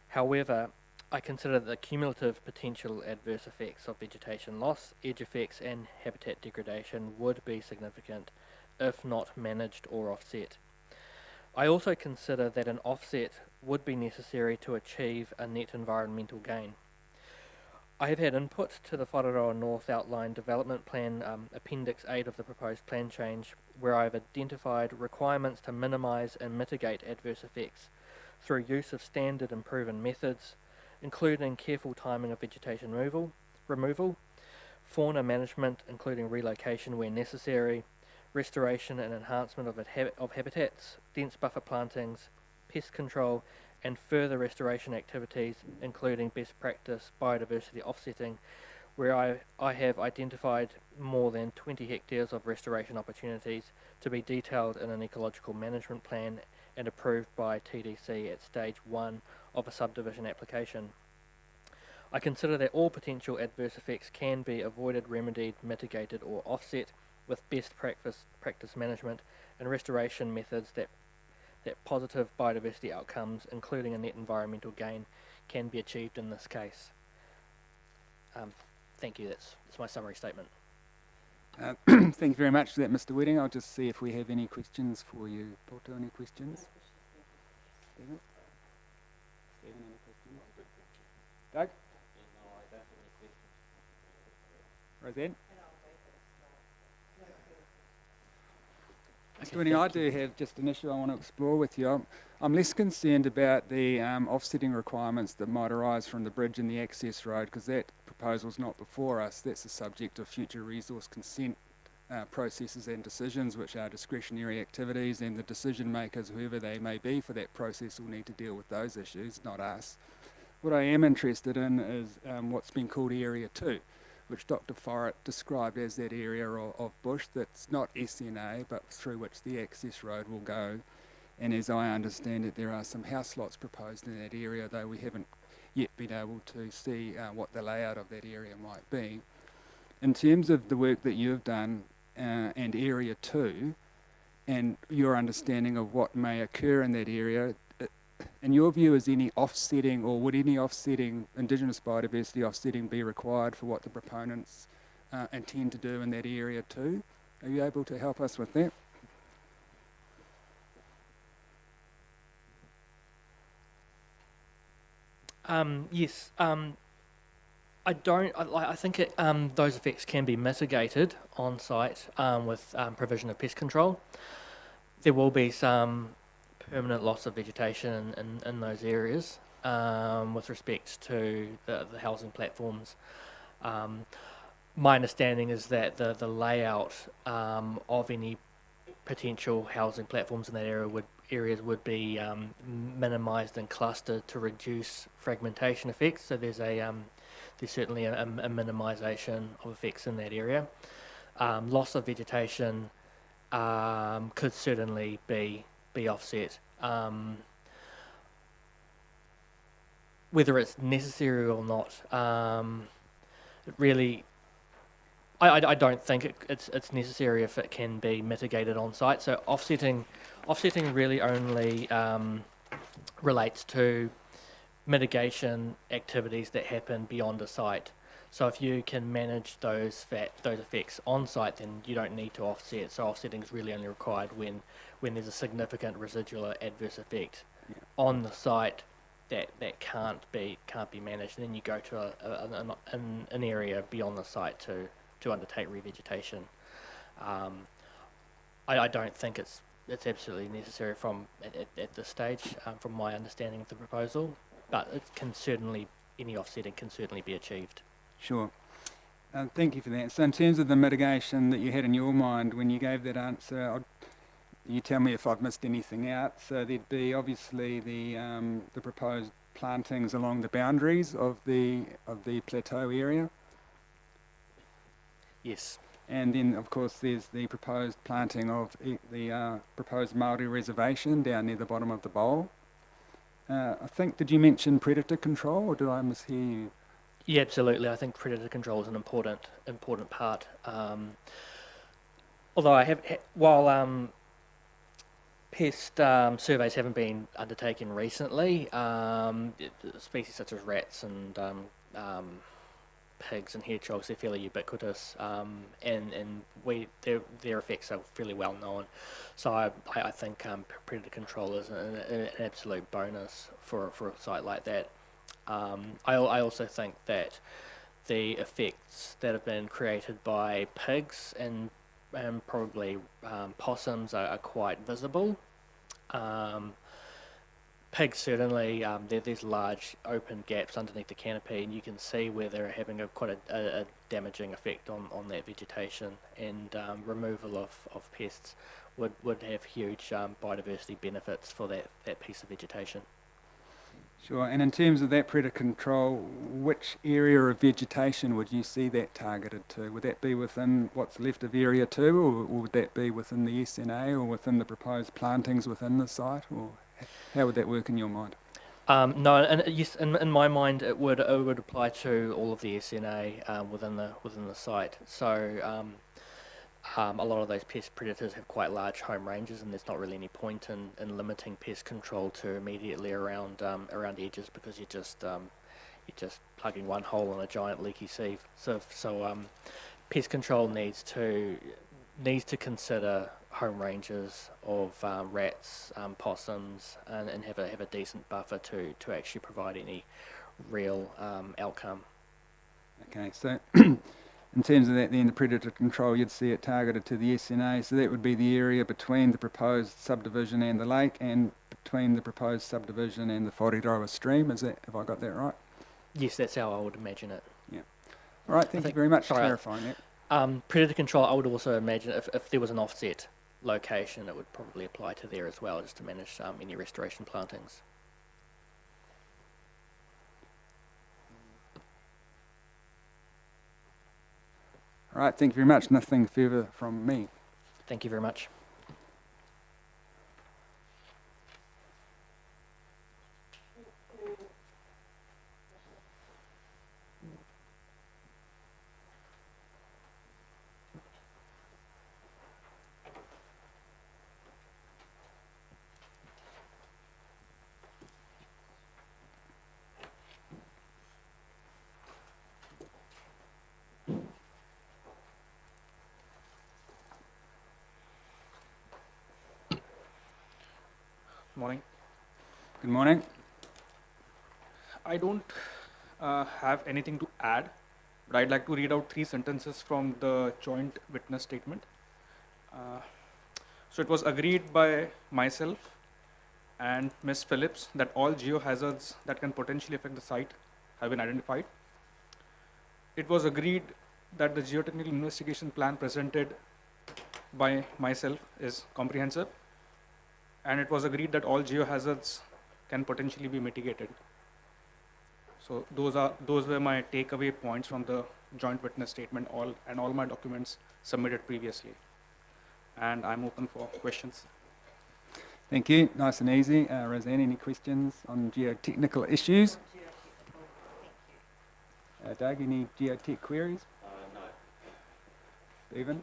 K: However, I consider that the cumulative potential adverse effects of vegetation loss, edge effects and habitat degradation would be significant if not managed or offset. I also consider that an offset would be necessary to achieve a net environmental gain. I have had input to the Whareroa North Outline Development Plan, Appendix 8 of the proposed plan change, where I have identified requirements to minimise and mitigate adverse effects through use of standard and proven methods, including careful timing of vegetation removal, fauna management including relocation where necessary, restoration and enhancement of habitats, dense buffer plantings, pest control and further restoration activities including best practice biodiversity offsetting, where I have identified more than 20 hectares of restoration opportunities to be detailed in an ecological management plan and approved by TDC at stage 1 of a subdivision application. I consider that all potential adverse effects can be avoided, remedied, mitigated or offset with best practice management and restoration methods that positive biodiversity outcomes, including a net environmental gain, can be achieved in this case. Thank you, that's my summary statement.
A: Thank you very much for that, Mr. Wedding. I'll just see if we have any questions for you. Porto, any questions? Stephen? Stephen, any questions? Doug?
D: No, I don't have any questions.
A: Roseanne? Mr. Wedding, I do have just an issue I want to explore with you. I'm less concerned about the offsetting requirements that might arise from the bridge and the access road, because that proposal's not before us. That's the subject of future resource consent processes and decisions, which are discretionary activities, and the decision makers, whoever they may be for that process, will need to deal with those issues, not us. What I am interested in is what's been called Area 2, which Dr. Forrett described as that area of bush that's not SNA, but through which the access road will go. And as I understand it, there are some house lots proposed in that area, though we haven't yet been able to see what the layout of that area might be. In terms of the work that you've done and Area 2, and your understanding of what may occur in that area, in your view, is any offsetting, or would any offsetting, Indigenous biodiversity offsetting, be required for what the proponents intend to do in that area too? Are you able to help us with that?
K: Yes. I think those effects can be mitigated on site with provision of pest control. There will be some permanent loss of vegetation in those areas with respect to the housing platforms. My understanding is that the layout of any potential housing platforms in that areas would be minimised and clustered to reduce fragmentation effects. So there's certainly a minimisation of effects in that area. Loss of vegetation could certainly be offset. Whether it's necessary or not, I don't think it's necessary if it can be mitigated on site. So offsetting really only relates to mitigation activities that happen beyond a site. So if you can manage those effects on site, then you don't need to offset. So offsetting is really only required when there's a significant residual adverse effect on the site that can't be managed, and then you go to an area beyond the site to undertake revegetation. I don't think it's absolutely necessary at this stage, from my understanding of the proposal, but any offsetting can certainly be achieved.
A: Sure. Thank you for that. So in terms of the mitigation that you had in your mind when you gave that answer, you tell me if I've missed anything out. So there'd be obviously the proposed plantings along the boundaries of the plateau area.
K: Yes.
A: And then, of course, there's the proposed planting of the proposed Māori reservation down near the bottom of the bowl. I think, did you mention predator control, or did I mishear you?
K: Yeah, absolutely. I think predator control is an important part. Although while pest surveys haven't been undertaken recently, species such as rats and pigs and hedgehogs, they're fairly ubiquitous, and their effects are fairly well known. So I think predator control is an absolute bonus for a site like that. I also think that the effects that have been created by pigs and probably possums are quite visible. Pigs certainly, there's large open gaps underneath the canopy, and you can see where they're having quite a damaging effect on that vegetation, and removal of pests would have huge biodiversity benefits for that piece of vegetation.
A: Sure, and in terms of that predator control, which area of vegetation would you see that targeted to? Would that be within what's left of Area 2, or would that be within the SNA, or within the proposed plantings within the site, or how would that work in your mind?
K: No, and yes, in my mind, it would apply to all of the SNA within the site. So a lot of those pest predators have quite large home ranges, and there's not really any point in limiting pest control to immediately around edges, because you're just plugging one hole in a giant leaky sieve. So pest control needs to consider home ranges of rats, possums, and have a decent buffer to actually provide any real outcome.
A: Okay, so in terms of that, then the predator control, you'd see it targeted to the SNA, so that would be the area between the proposed subdivision and the lake, and between the proposed subdivision and the Whareroa stream. Have I got that right?
K: Yes, that's how I would imagine it.
A: Yeah. All right, thank you very much for clarifying that.
K: Predator control, I would also imagine if there was an offset location, it would probably apply to there as well, just to manage any restoration plantings.
A: All right, thank you very much. Nothing further from me.
K: Thank you very much.
M: Morning.
A: Good morning.
M: I don't have anything to add, but I'd like to read out 3 sentences from the joint witness statement. So it was agreed by myself and Ms. Phillips that all geohazards that can potentially affect the site have been identified. It was agreed that the geotechnical investigation plan presented by myself is comprehensive, and it was agreed that all geohazards can potentially be mitigated. So those were my takeaway points from the joint witness statement, all my documents submitted previously. And I'm open for questions.
A: Thank you. Nice and easy. Roseanne, any questions on geotechnical issues? Doug, any geotech queries?
I: No.
A: Stephen?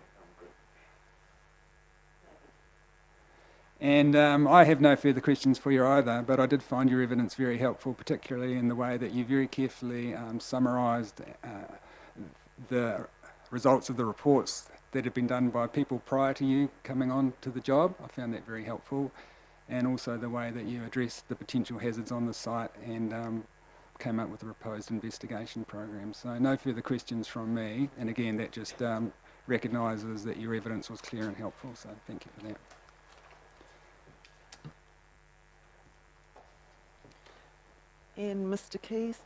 A: And I have no further questions for you either, but I did find your evidence very helpful, particularly in the way that you very carefully summarised the results of the reports that have been done by people prior to you coming on to the job. I found that very helpful. and also the way that you addressed the potential hazards on the site and came up with a proposed investigation program. So no further questions from me, and again that just recognises that your evidence was clear and helpful, so thank you for that.
H: And Mr. Keys?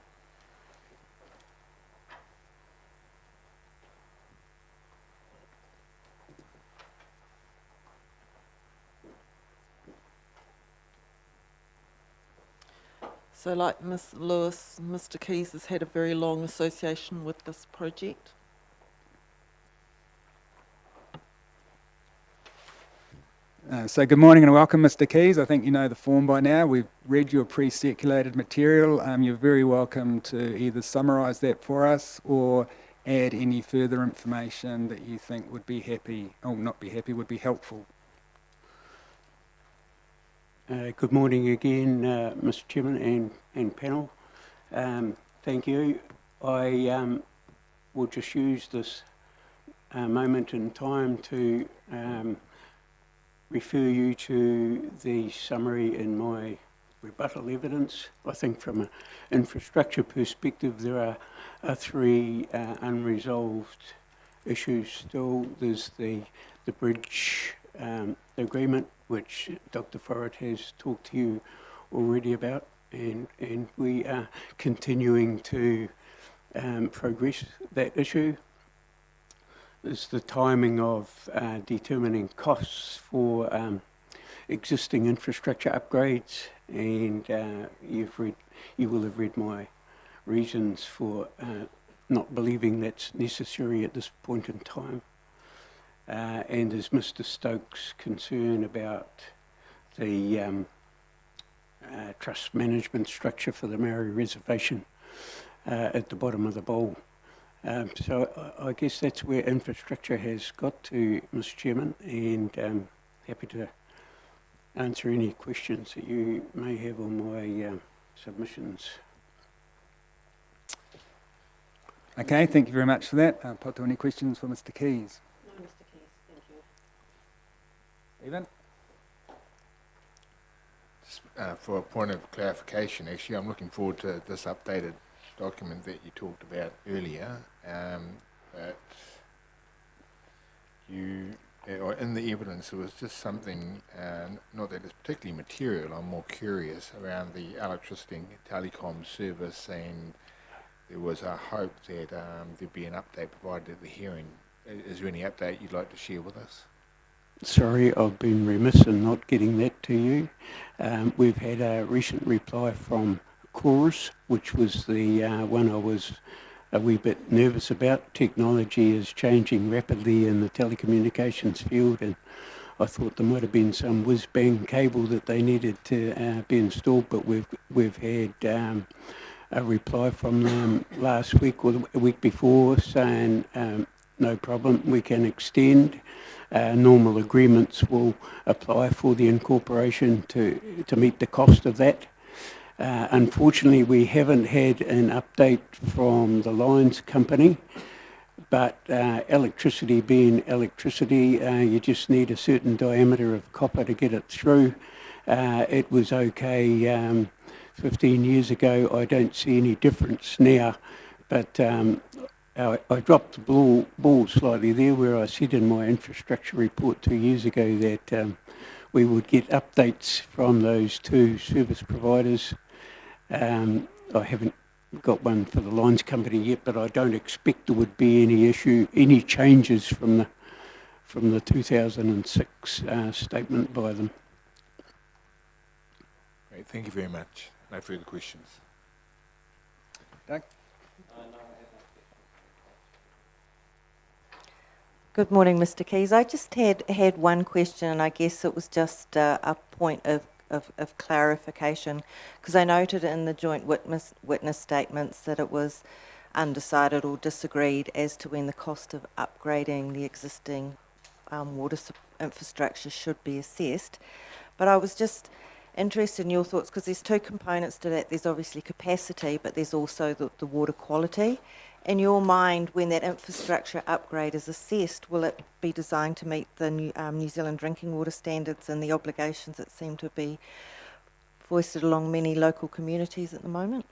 H: So like Ms. Lewis, Mr. Keys has had a very long association with this project.
A: So good morning and welcome, Mr. Keys. I think you know the form by now. We've read your pre-circulated material. You're very welcome to either summarise that for us or add any further information that you think would be would be helpful.
N: Good morning again, Mr. Chairman and panel. Thank you. I will just use this moment in time to refer you to the summary in my rebuttal evidence. I think from an infrastructure perspective, there are three unresolved issues still. There's the bridge agreement, which Dr. Forrett has talked to you already about, and we are continuing to progress that issue. There's the timing of determining costs for existing infrastructure upgrades, and you will have read my reasons for not believing that's necessary at this point in time. And there's Mr. Stokes' concern about the trust management structure for the Maori Reservation at the bottom of the bowl. So I guess that's where infrastructure has got to, Mr. Chairman, and happy to answer any questions that you may have on my submissions.
A: Okay, thank you very much for that. Poto, any questions for Mr. Keys?
B: No, Mr. Keys, thank you.
A: Evan?
C: Just, for a point of clarification, actually, I'm looking forward to this updated document that you talked about earlier. That you, or in the evidence, there was just something, not that it's particularly material, I'm more curious, around the electricity and telecom service, and there was a hope that there'd be an update provided at the hearing. Is there any update you'd like to share with us?
N: Sorry, I've been remiss in not getting that to you. We've had a recent reply from Chorus, which was the one I was a wee bit nervous about. Technology is changing rapidly in the telecommunications field, and I thought there might have been some whiz-bang cable that they needed to be installed, but we've had a reply from them last week or the week before saying no problem, we can extend. Normal agreements will apply for the incorporation to meet the cost of that. Unfortunately, we haven't had an update from the lines company, but electricity being electricity, you just need a certain diameter of copper to get it through. It was okay 15 years ago. I don't see any difference now, but I dropped the ball slightly there, where I said in my infrastructure report 2 years ago that we would get updates from those two service providers. I haven't got one for the lines company yet, but I don't expect there would be any changes from the 2006 statement by them.
C: Great, thank you very much. No further questions.
A: Doug?
E: Good morning, Mr. Keys. I just had one question, and I guess it was just a point of clarification, because I noted in the joint witness statements that it was undecided or disagreed as to when the cost of upgrading the existing water infrastructure should be assessed. But I was just interested in your thoughts, because there's two components to that. There's obviously capacity, but there's also the water quality. In your mind, when that infrastructure upgrade is assessed, will it be designed to meet the New Zealand drinking water standards and the obligations that seem to be foisted along many local communities at the moment?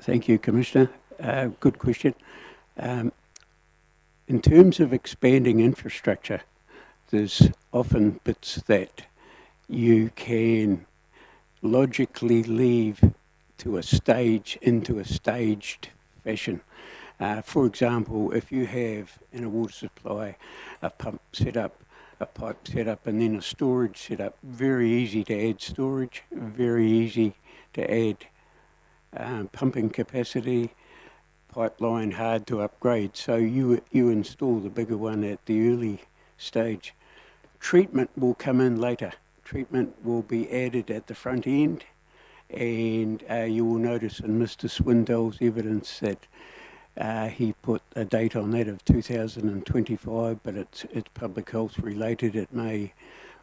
N: Thank you, Commissioner. Good question. In terms of expanding infrastructure, there's often bits that you can logically leave to a stage, into a staged fashion. For example, if you have in a water supply a pump set up, a pipe set up, and then a storage set up, very easy to add storage, very easy to add pumping capacity, pipeline hard to upgrade. So you install the bigger one at the early stage. Treatment will come in later. Treatment will be added at the front end, and you will notice in Mr. Swindell's evidence that he put a date on that of 2025, but it's public health related. It may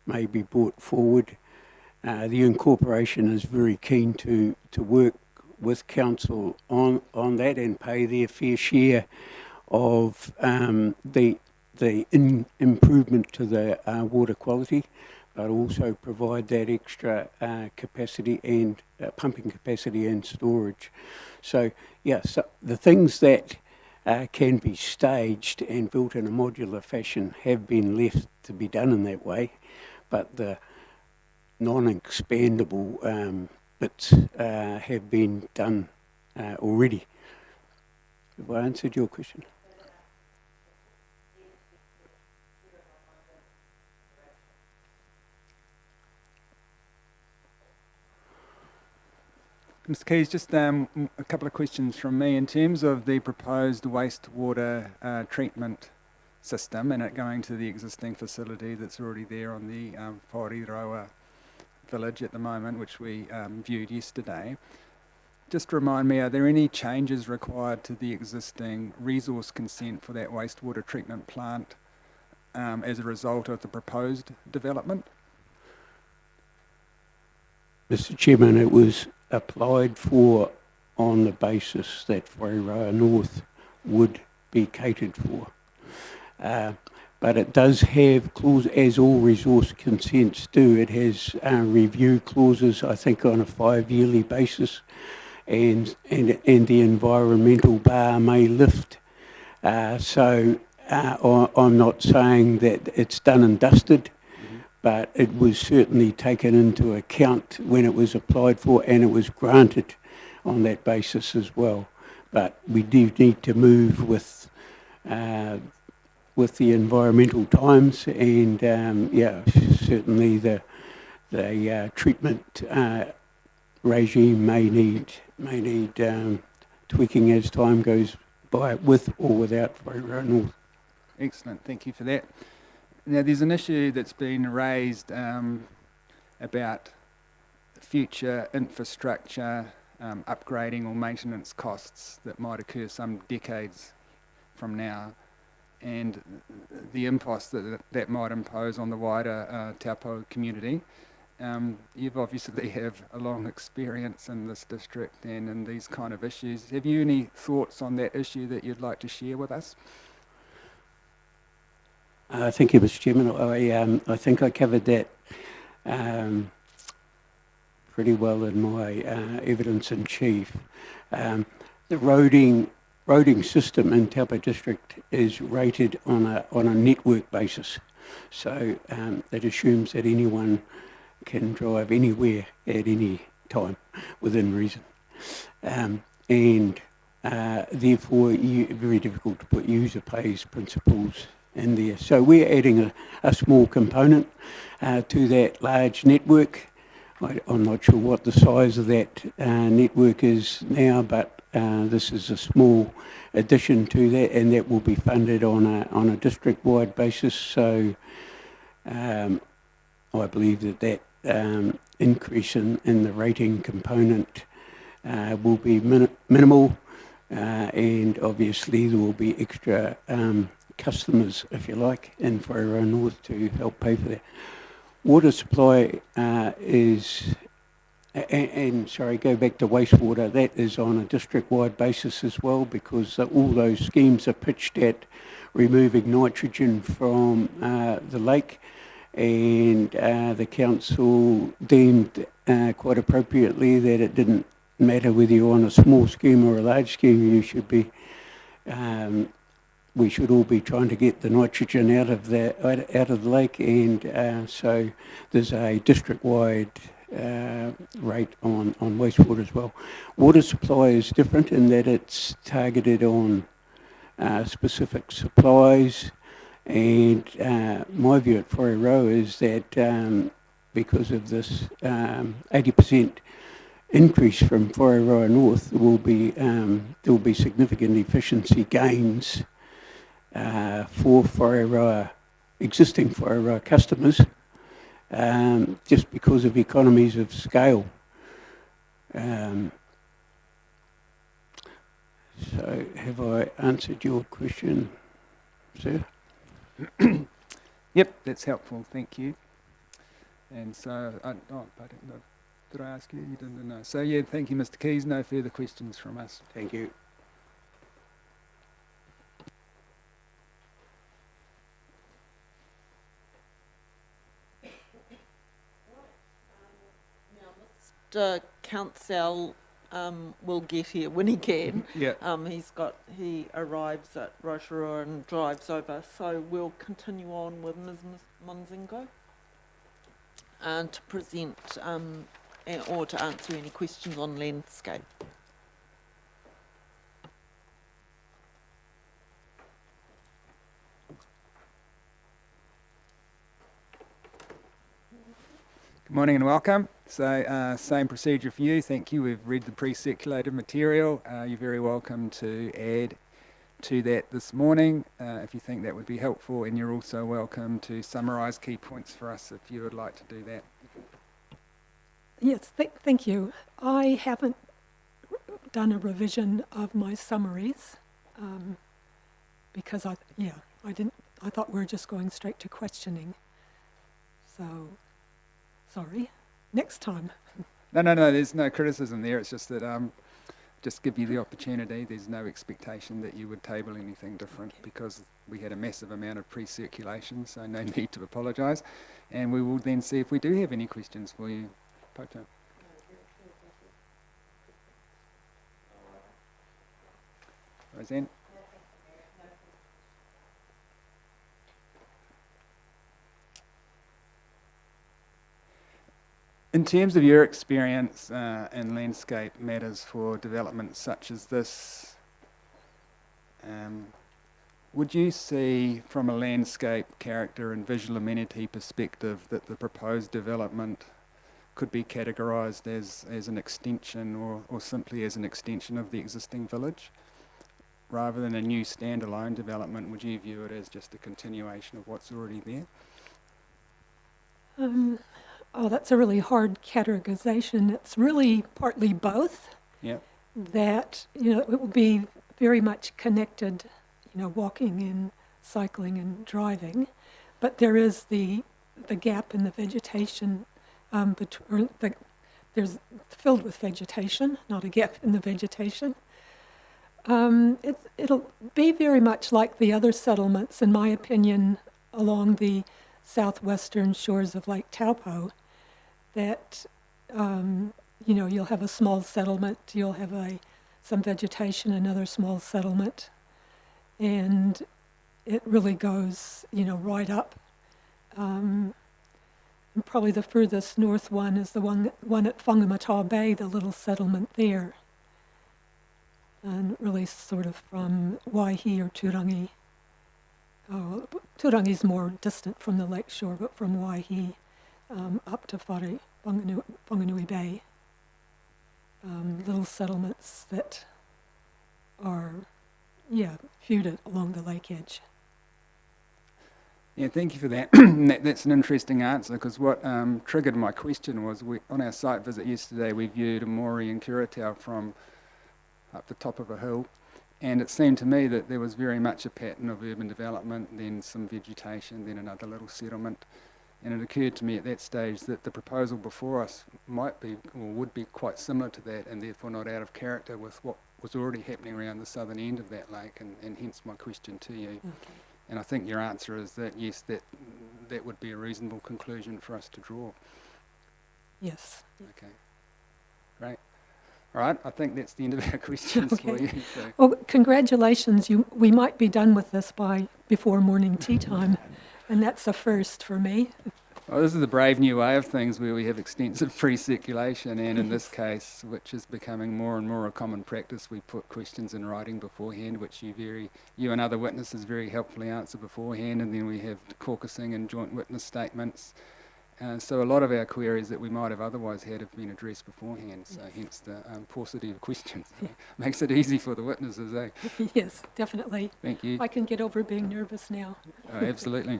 N: be brought forward. The incorporation is very keen to work with council on that and pay their fair share of the improvement to the water quality, but also provide that extra capacity and pumping capacity and storage. So yeah, so the things that can be staged and built in a modular fashion have been left to be done in that way, but the non-expandable bits have been done already. Have I answered your question?
A: Mr. Keys, just a couple of questions from me. In terms of the proposed wastewater treatment system and it going to the existing facility that's already there on the Whareroa village at the moment, which we viewed yesterday, just remind me, are there any changes required to the existing resource consent for that wastewater treatment plant as a result of the proposed development?
N: Mr. Chairman, it was applied for on the basis that Whareroa North would be catered for. But it does have clauses, as all resource consents do. It has review clauses, I think, on a 5-yearly basis, and the environmental bar may lift. So I'm not saying that it's done and dusted, but it was certainly taken into account when it was applied for, and it was granted on that basis as well. But we do need to move with the environmental times, and yeah, certainly the treatment regime may need tweaking as time goes by, with or without Whareroa North.
A: Excellent, thank you for that. Now, there's an issue that's been raised about future infrastructure upgrading or maintenance costs that might occur some decades from now, and the impost that might impose on the wider Taupo community. You've obviously have a long experience in this district and in these kind of issues. Have you any thoughts on that issue that you'd like to share with us?
N: Thank you, Mr. Chairman. I think I covered that pretty well in my evidence in chief. The roading system in Taupo District is rated on a network basis, so that assumes that anyone can drive anywhere at any time within reason, and therefore very difficult to put user pays principles in there. So we're adding a small component to that large network. I'm not sure what the size of that network is now, but this is a small addition to that, and that will be funded on a district-wide basis. So I believe that increase in the rating component will be minimal, and obviously there will be extra customers, if you like, in Whareroa North to help pay for that. Water supply sorry, go back to wastewater, that is on a district-wide basis as well, because all those schemes are pitched at removing nitrogen from the lake, and the council deemed quite appropriately that it didn't matter whether you're on a small scheme or a large scheme, you should be, we should all be trying to get the nitrogen out of the lake, and so there's a district-wide rate on wastewater as well. Water supply is different in that it's targeted on specific supplies, and my view at Whareroa is that because of this 80% increase from Whareroa North, there will be significant efficiency gains for existing Whareroa customers, just because of economies of scale. So have I answered your question, sir?
A: Yep, that's helpful, thank you. And so, I didn't know. Did I ask you? You didn't know. So yeah, thank you, Mr. Keys. No further questions from us.
N: Thank you.
H: Mr. Council will get here when he can.
A: Yeah.
H: He arrives at Rotorua and drives over, so we'll continue on with Ms. Munzingo to present or to answer any questions on landscape.
A: Good morning and welcome. So same procedure for you. Thank you. We've read the pre-circulated material. You're very welcome to add to that this morning if you think that would be helpful, and you're also welcome to summarise key points for us if you would like to do that.
L: Yes, thank you. I haven't done a revision of my summaries because I thought we were just going straight to questioning. So, sorry. Next time.
A: No, there's no criticism there. It's just that just give you the opportunity. There's no expectation that you would table anything different because we had a massive amount of pre-circulation, so no need to apologise. And we will then see if we do have any questions for you. Poto. Roseanne? In terms of your experience in landscape matters for developments such as this, would you see from a landscape character and visual amenity perspective that the proposed development could be categorised as an extension or simply as an extension of the existing village? Rather than a new standalone development, would you view it as just a continuation of what's already there?
L: Oh, that's a really hard categorization. It's really partly both.
A: Yeah.
L: That, it will be very much connected, walking and cycling and driving. But there is the gap in the vegetation, there's filled with vegetation, not a gap in the vegetation. It'll be very much like the other settlements, in my opinion, along the southwestern shores of Lake Taupo, that, you'll have a small settlement, you'll have some vegetation, another small settlement, and it really goes, right up. Probably the furthest north one is the one at Whangamata Bay, the little settlement there. And really sort of from Waihi or Turangi. Oh, Turangi's more distant from the lakeshore, but from Waihi up to Whanganui Bay. Little settlements that are, viewed along the lake edge.
A: Yeah, thank you for that. That's an interesting answer, because what triggered my question was on our site visit yesterday we viewed a Mori and Kuratau from up the top of a hill, And it seemed to me that there was very much a pattern of urban development, then some vegetation, then another little settlement. And it occurred to me at that stage that the proposal before us might be, or would be, quite similar to that, and therefore not out of character with what was already happening around the southern end of that lake, and hence my question to you.
L: Okay.
A: And I think your answer is that yes, that would be a reasonable conclusion for us to draw.
L: Yes.
A: Okay, great. All right, I think that's the end of our questions for you. So.
L: Well, congratulations. We might be done with this before morning tea time, and that's a first for me.
A: Well, this is the brave new way of things where we have extensive pre-circulation, and in this case, which is becoming more and more a common practice, we put questions in writing beforehand, which you and other witnesses very helpfully answer beforehand, and then we have caucusing and joint witness statements. So a lot of our queries that we might have otherwise had have been addressed beforehand, so hence the paucity of questions. Makes it easy for the witnesses, eh?
L: Yes, definitely.
A: Thank you.
L: I can get over being nervous now.
A: Oh, absolutely.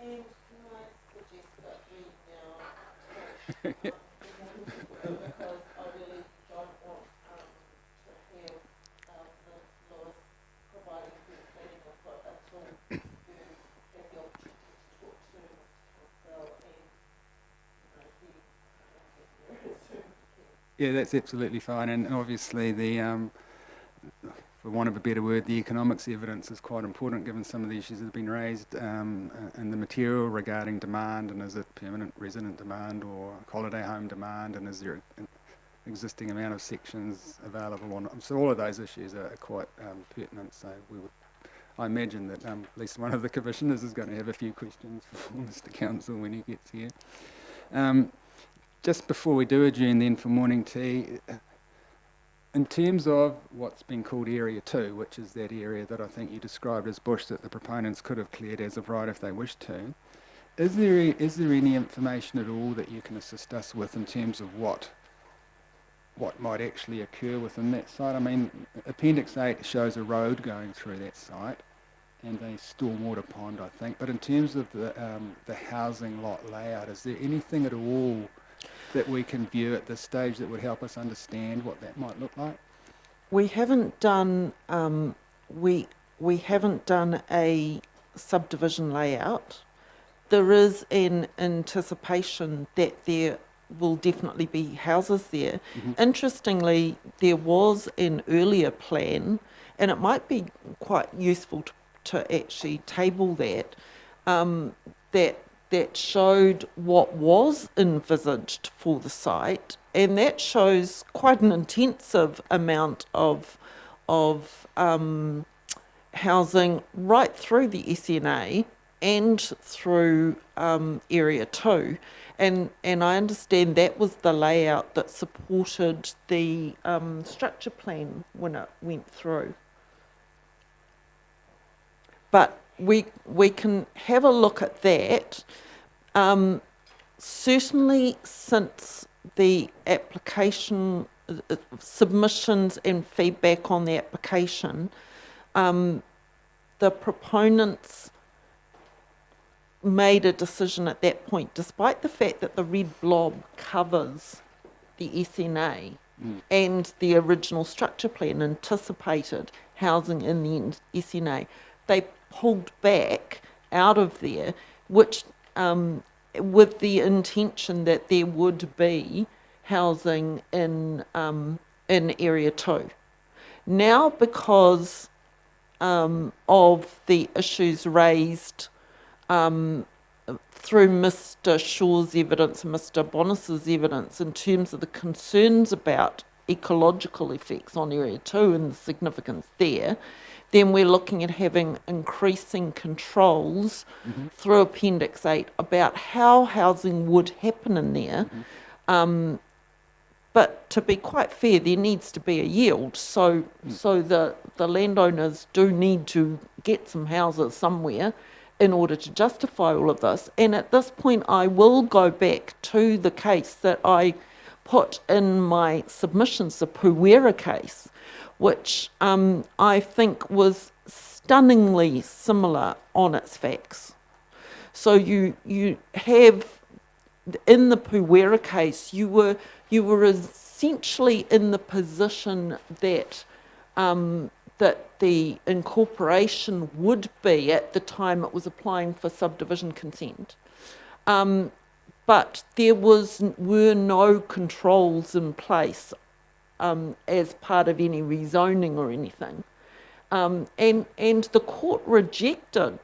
H: And can I suggest that we now because I really don't want to have the Lewis providing the planning input until you have the opportunity to talk to Mr. Council and he soon.
A: Yeah, that's absolutely fine, and obviously for want of a better word, the economics evidence is quite important given some of the issues that have been raised in the material regarding demand, and is it permanent resident demand or holiday home demand, and is there an existing amount of sections available or not. So all of those issues are quite pertinent, so I imagine that at least one of the commissioners is going to have a few questions for Mr. Council when he gets here. Just before we do adjourn then for morning tea, in terms of what's been called Area 2, which is that area that I think you described as bush that the proponents could have cleared as of right if they wished to, is there any information at all that you can assist us with in terms of what might actually occur within that site? I mean, Appendix 8 shows a road going through that site and a stormwater pond, I think, but in terms of the housing lot layout, is there anything at all that we can view at this stage that would help us understand what that might look like?
H: We haven't done we haven't done a subdivision layout. There is an anticipation that there will definitely be houses there.
A: Mm-hmm.
H: Interestingly, there was an earlier plan, and it might be quite useful to actually table that, that showed what was envisaged for the site, and that shows quite an intensive amount of housing right through the SNA and through Area 2. And I understand that was the layout that supported the structure plan when it went through. But we can have a look at that. Certainly since the application, submissions and feedback on the application, the proponents made a decision at that point, despite the fact that the red blob covers the SNA and the original structure plan anticipated housing in the SNA, they pulled back out of there, which with the intention that there would be housing in Area 2. Now, because of the issues raised through Mr. Shaw's evidence and Mr. Bonis's evidence in terms of the concerns about ecological effects on Area 2 and the significance there, then we're looking at having increasing controls through Appendix 8 about how housing would happen in there. But to be quite fair, there needs to be a yield. So the landowners do need to get some houses somewhere in order to justify all of this. And at this point, I will go back to the case that I put in my submissions, the Whareroa case, which I think was stunningly similar on its facts. So you have, in the Whareroa case, you were essentially in the position that that the incorporation would be at the time it was applying for subdivision consent. But there were no controls in place as part of any rezoning or anything. And the court rejected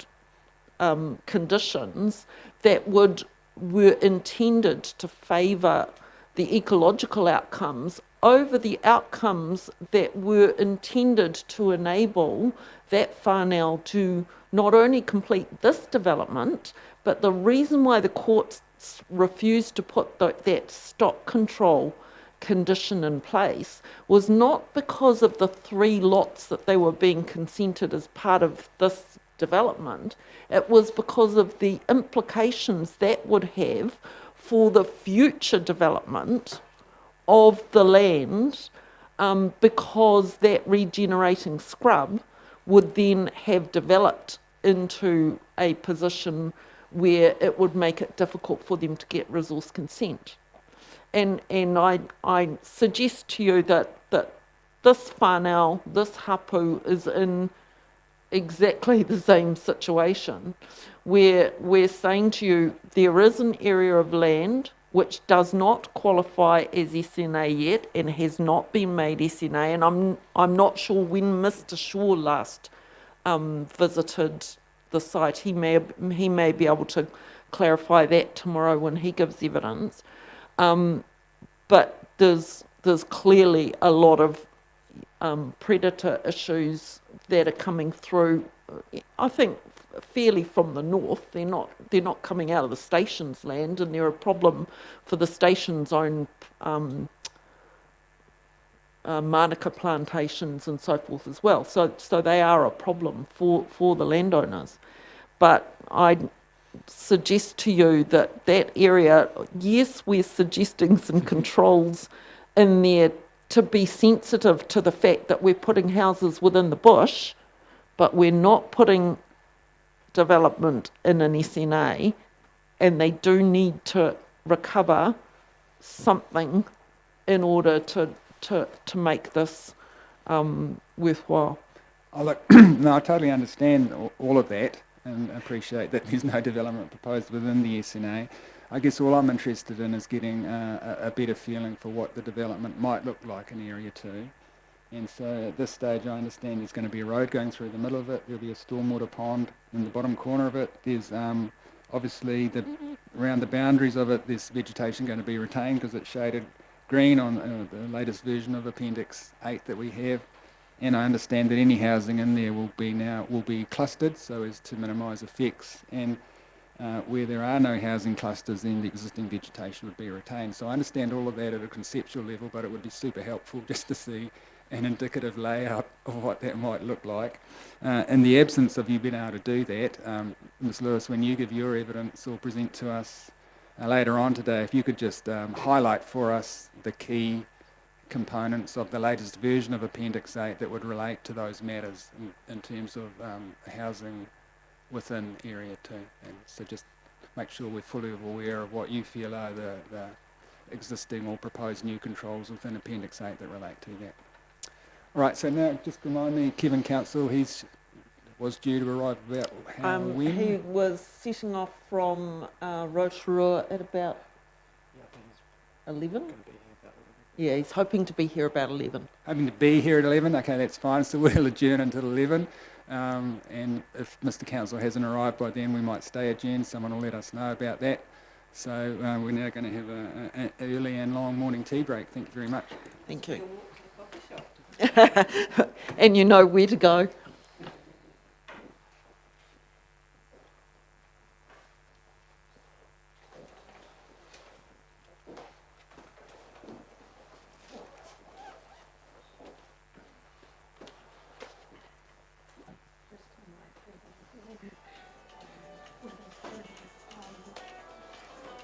H: conditions that were intended to favour the ecological outcomes over the outcomes that were intended to enable that whānau to not only complete this development, but the reason why the courts refused to put that stock control condition in place was not because of the 3 lots that they were being consented as part of this development. It was because of the implications that would have for the future development of the land, because that regenerating scrub would then have developed into a position where it would make it difficult for them to get resource consent. And I suggest to you that this whānau, this hapu, is in exactly the same situation, where we're saying to you there is an area of land which does not qualify as SNA yet and has not been made SNA, and I'm not sure when Mr. Shaw last visited the site. He may be able to clarify that tomorrow when he gives evidence. But there's clearly a lot of predator issues that are coming through, I think, fairly from the north. They're not coming out of the station's land, and they're a problem for the station's own Mānuka plantations and so forth as well. So they are a problem for the landowners. But I suggest to you that area, yes, we're suggesting some controls in there to be sensitive to the fact that we're putting houses within the bush, but we're not putting development in an SNA, and they do need to recover something in order to make this worthwhile.
A: Oh, look, no, I totally understand all of that and appreciate that there's no development proposed within the SNA. I guess all I'm interested in is getting a better feeling for what the development might look like in Area 2. And so at this stage I understand there's going to be a road going through the middle of it, there'll be a stormwater pond in the bottom corner of it, there's obviously around the boundaries of it there's vegetation going to be retained because it's shaded green on the latest version of Appendix 8 that we have. And I understand that any housing in there will be clustered so as to minimise effects, and where there are no housing clusters then the existing vegetation would be retained. So I understand all of that at a conceptual level, but it would be super helpful just to see an indicative layout of what that might look like. In the absence of you being able to do that, Ms Lewis, when you give your evidence or present to us later on today, if you could just highlight for us the key components of the latest version of Appendix 8 that would relate to those matters in terms of housing within Area 2. And so just make sure we're fully aware of what you feel are the existing or proposed new controls within Appendix 8 that relate to that. All right, so now just remind me, Kevin Council, was due to arrive about when?
H: He was setting off from Whareroa at about 11. Yeah, he's hoping to be here about 11.
A: Hoping to be here at 11? Okay, that's fine. So we'll adjourn until 11. And if Mr Council hasn't arrived by then, we might stay adjourned. Someone will let us know about that. So we're now going to have an early and long morning tea break. Thank you very much.
H: Thank you. And you know where to go.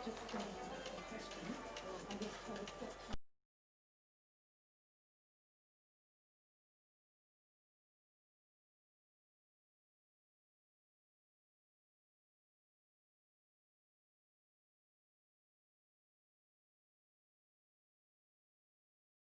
H: Just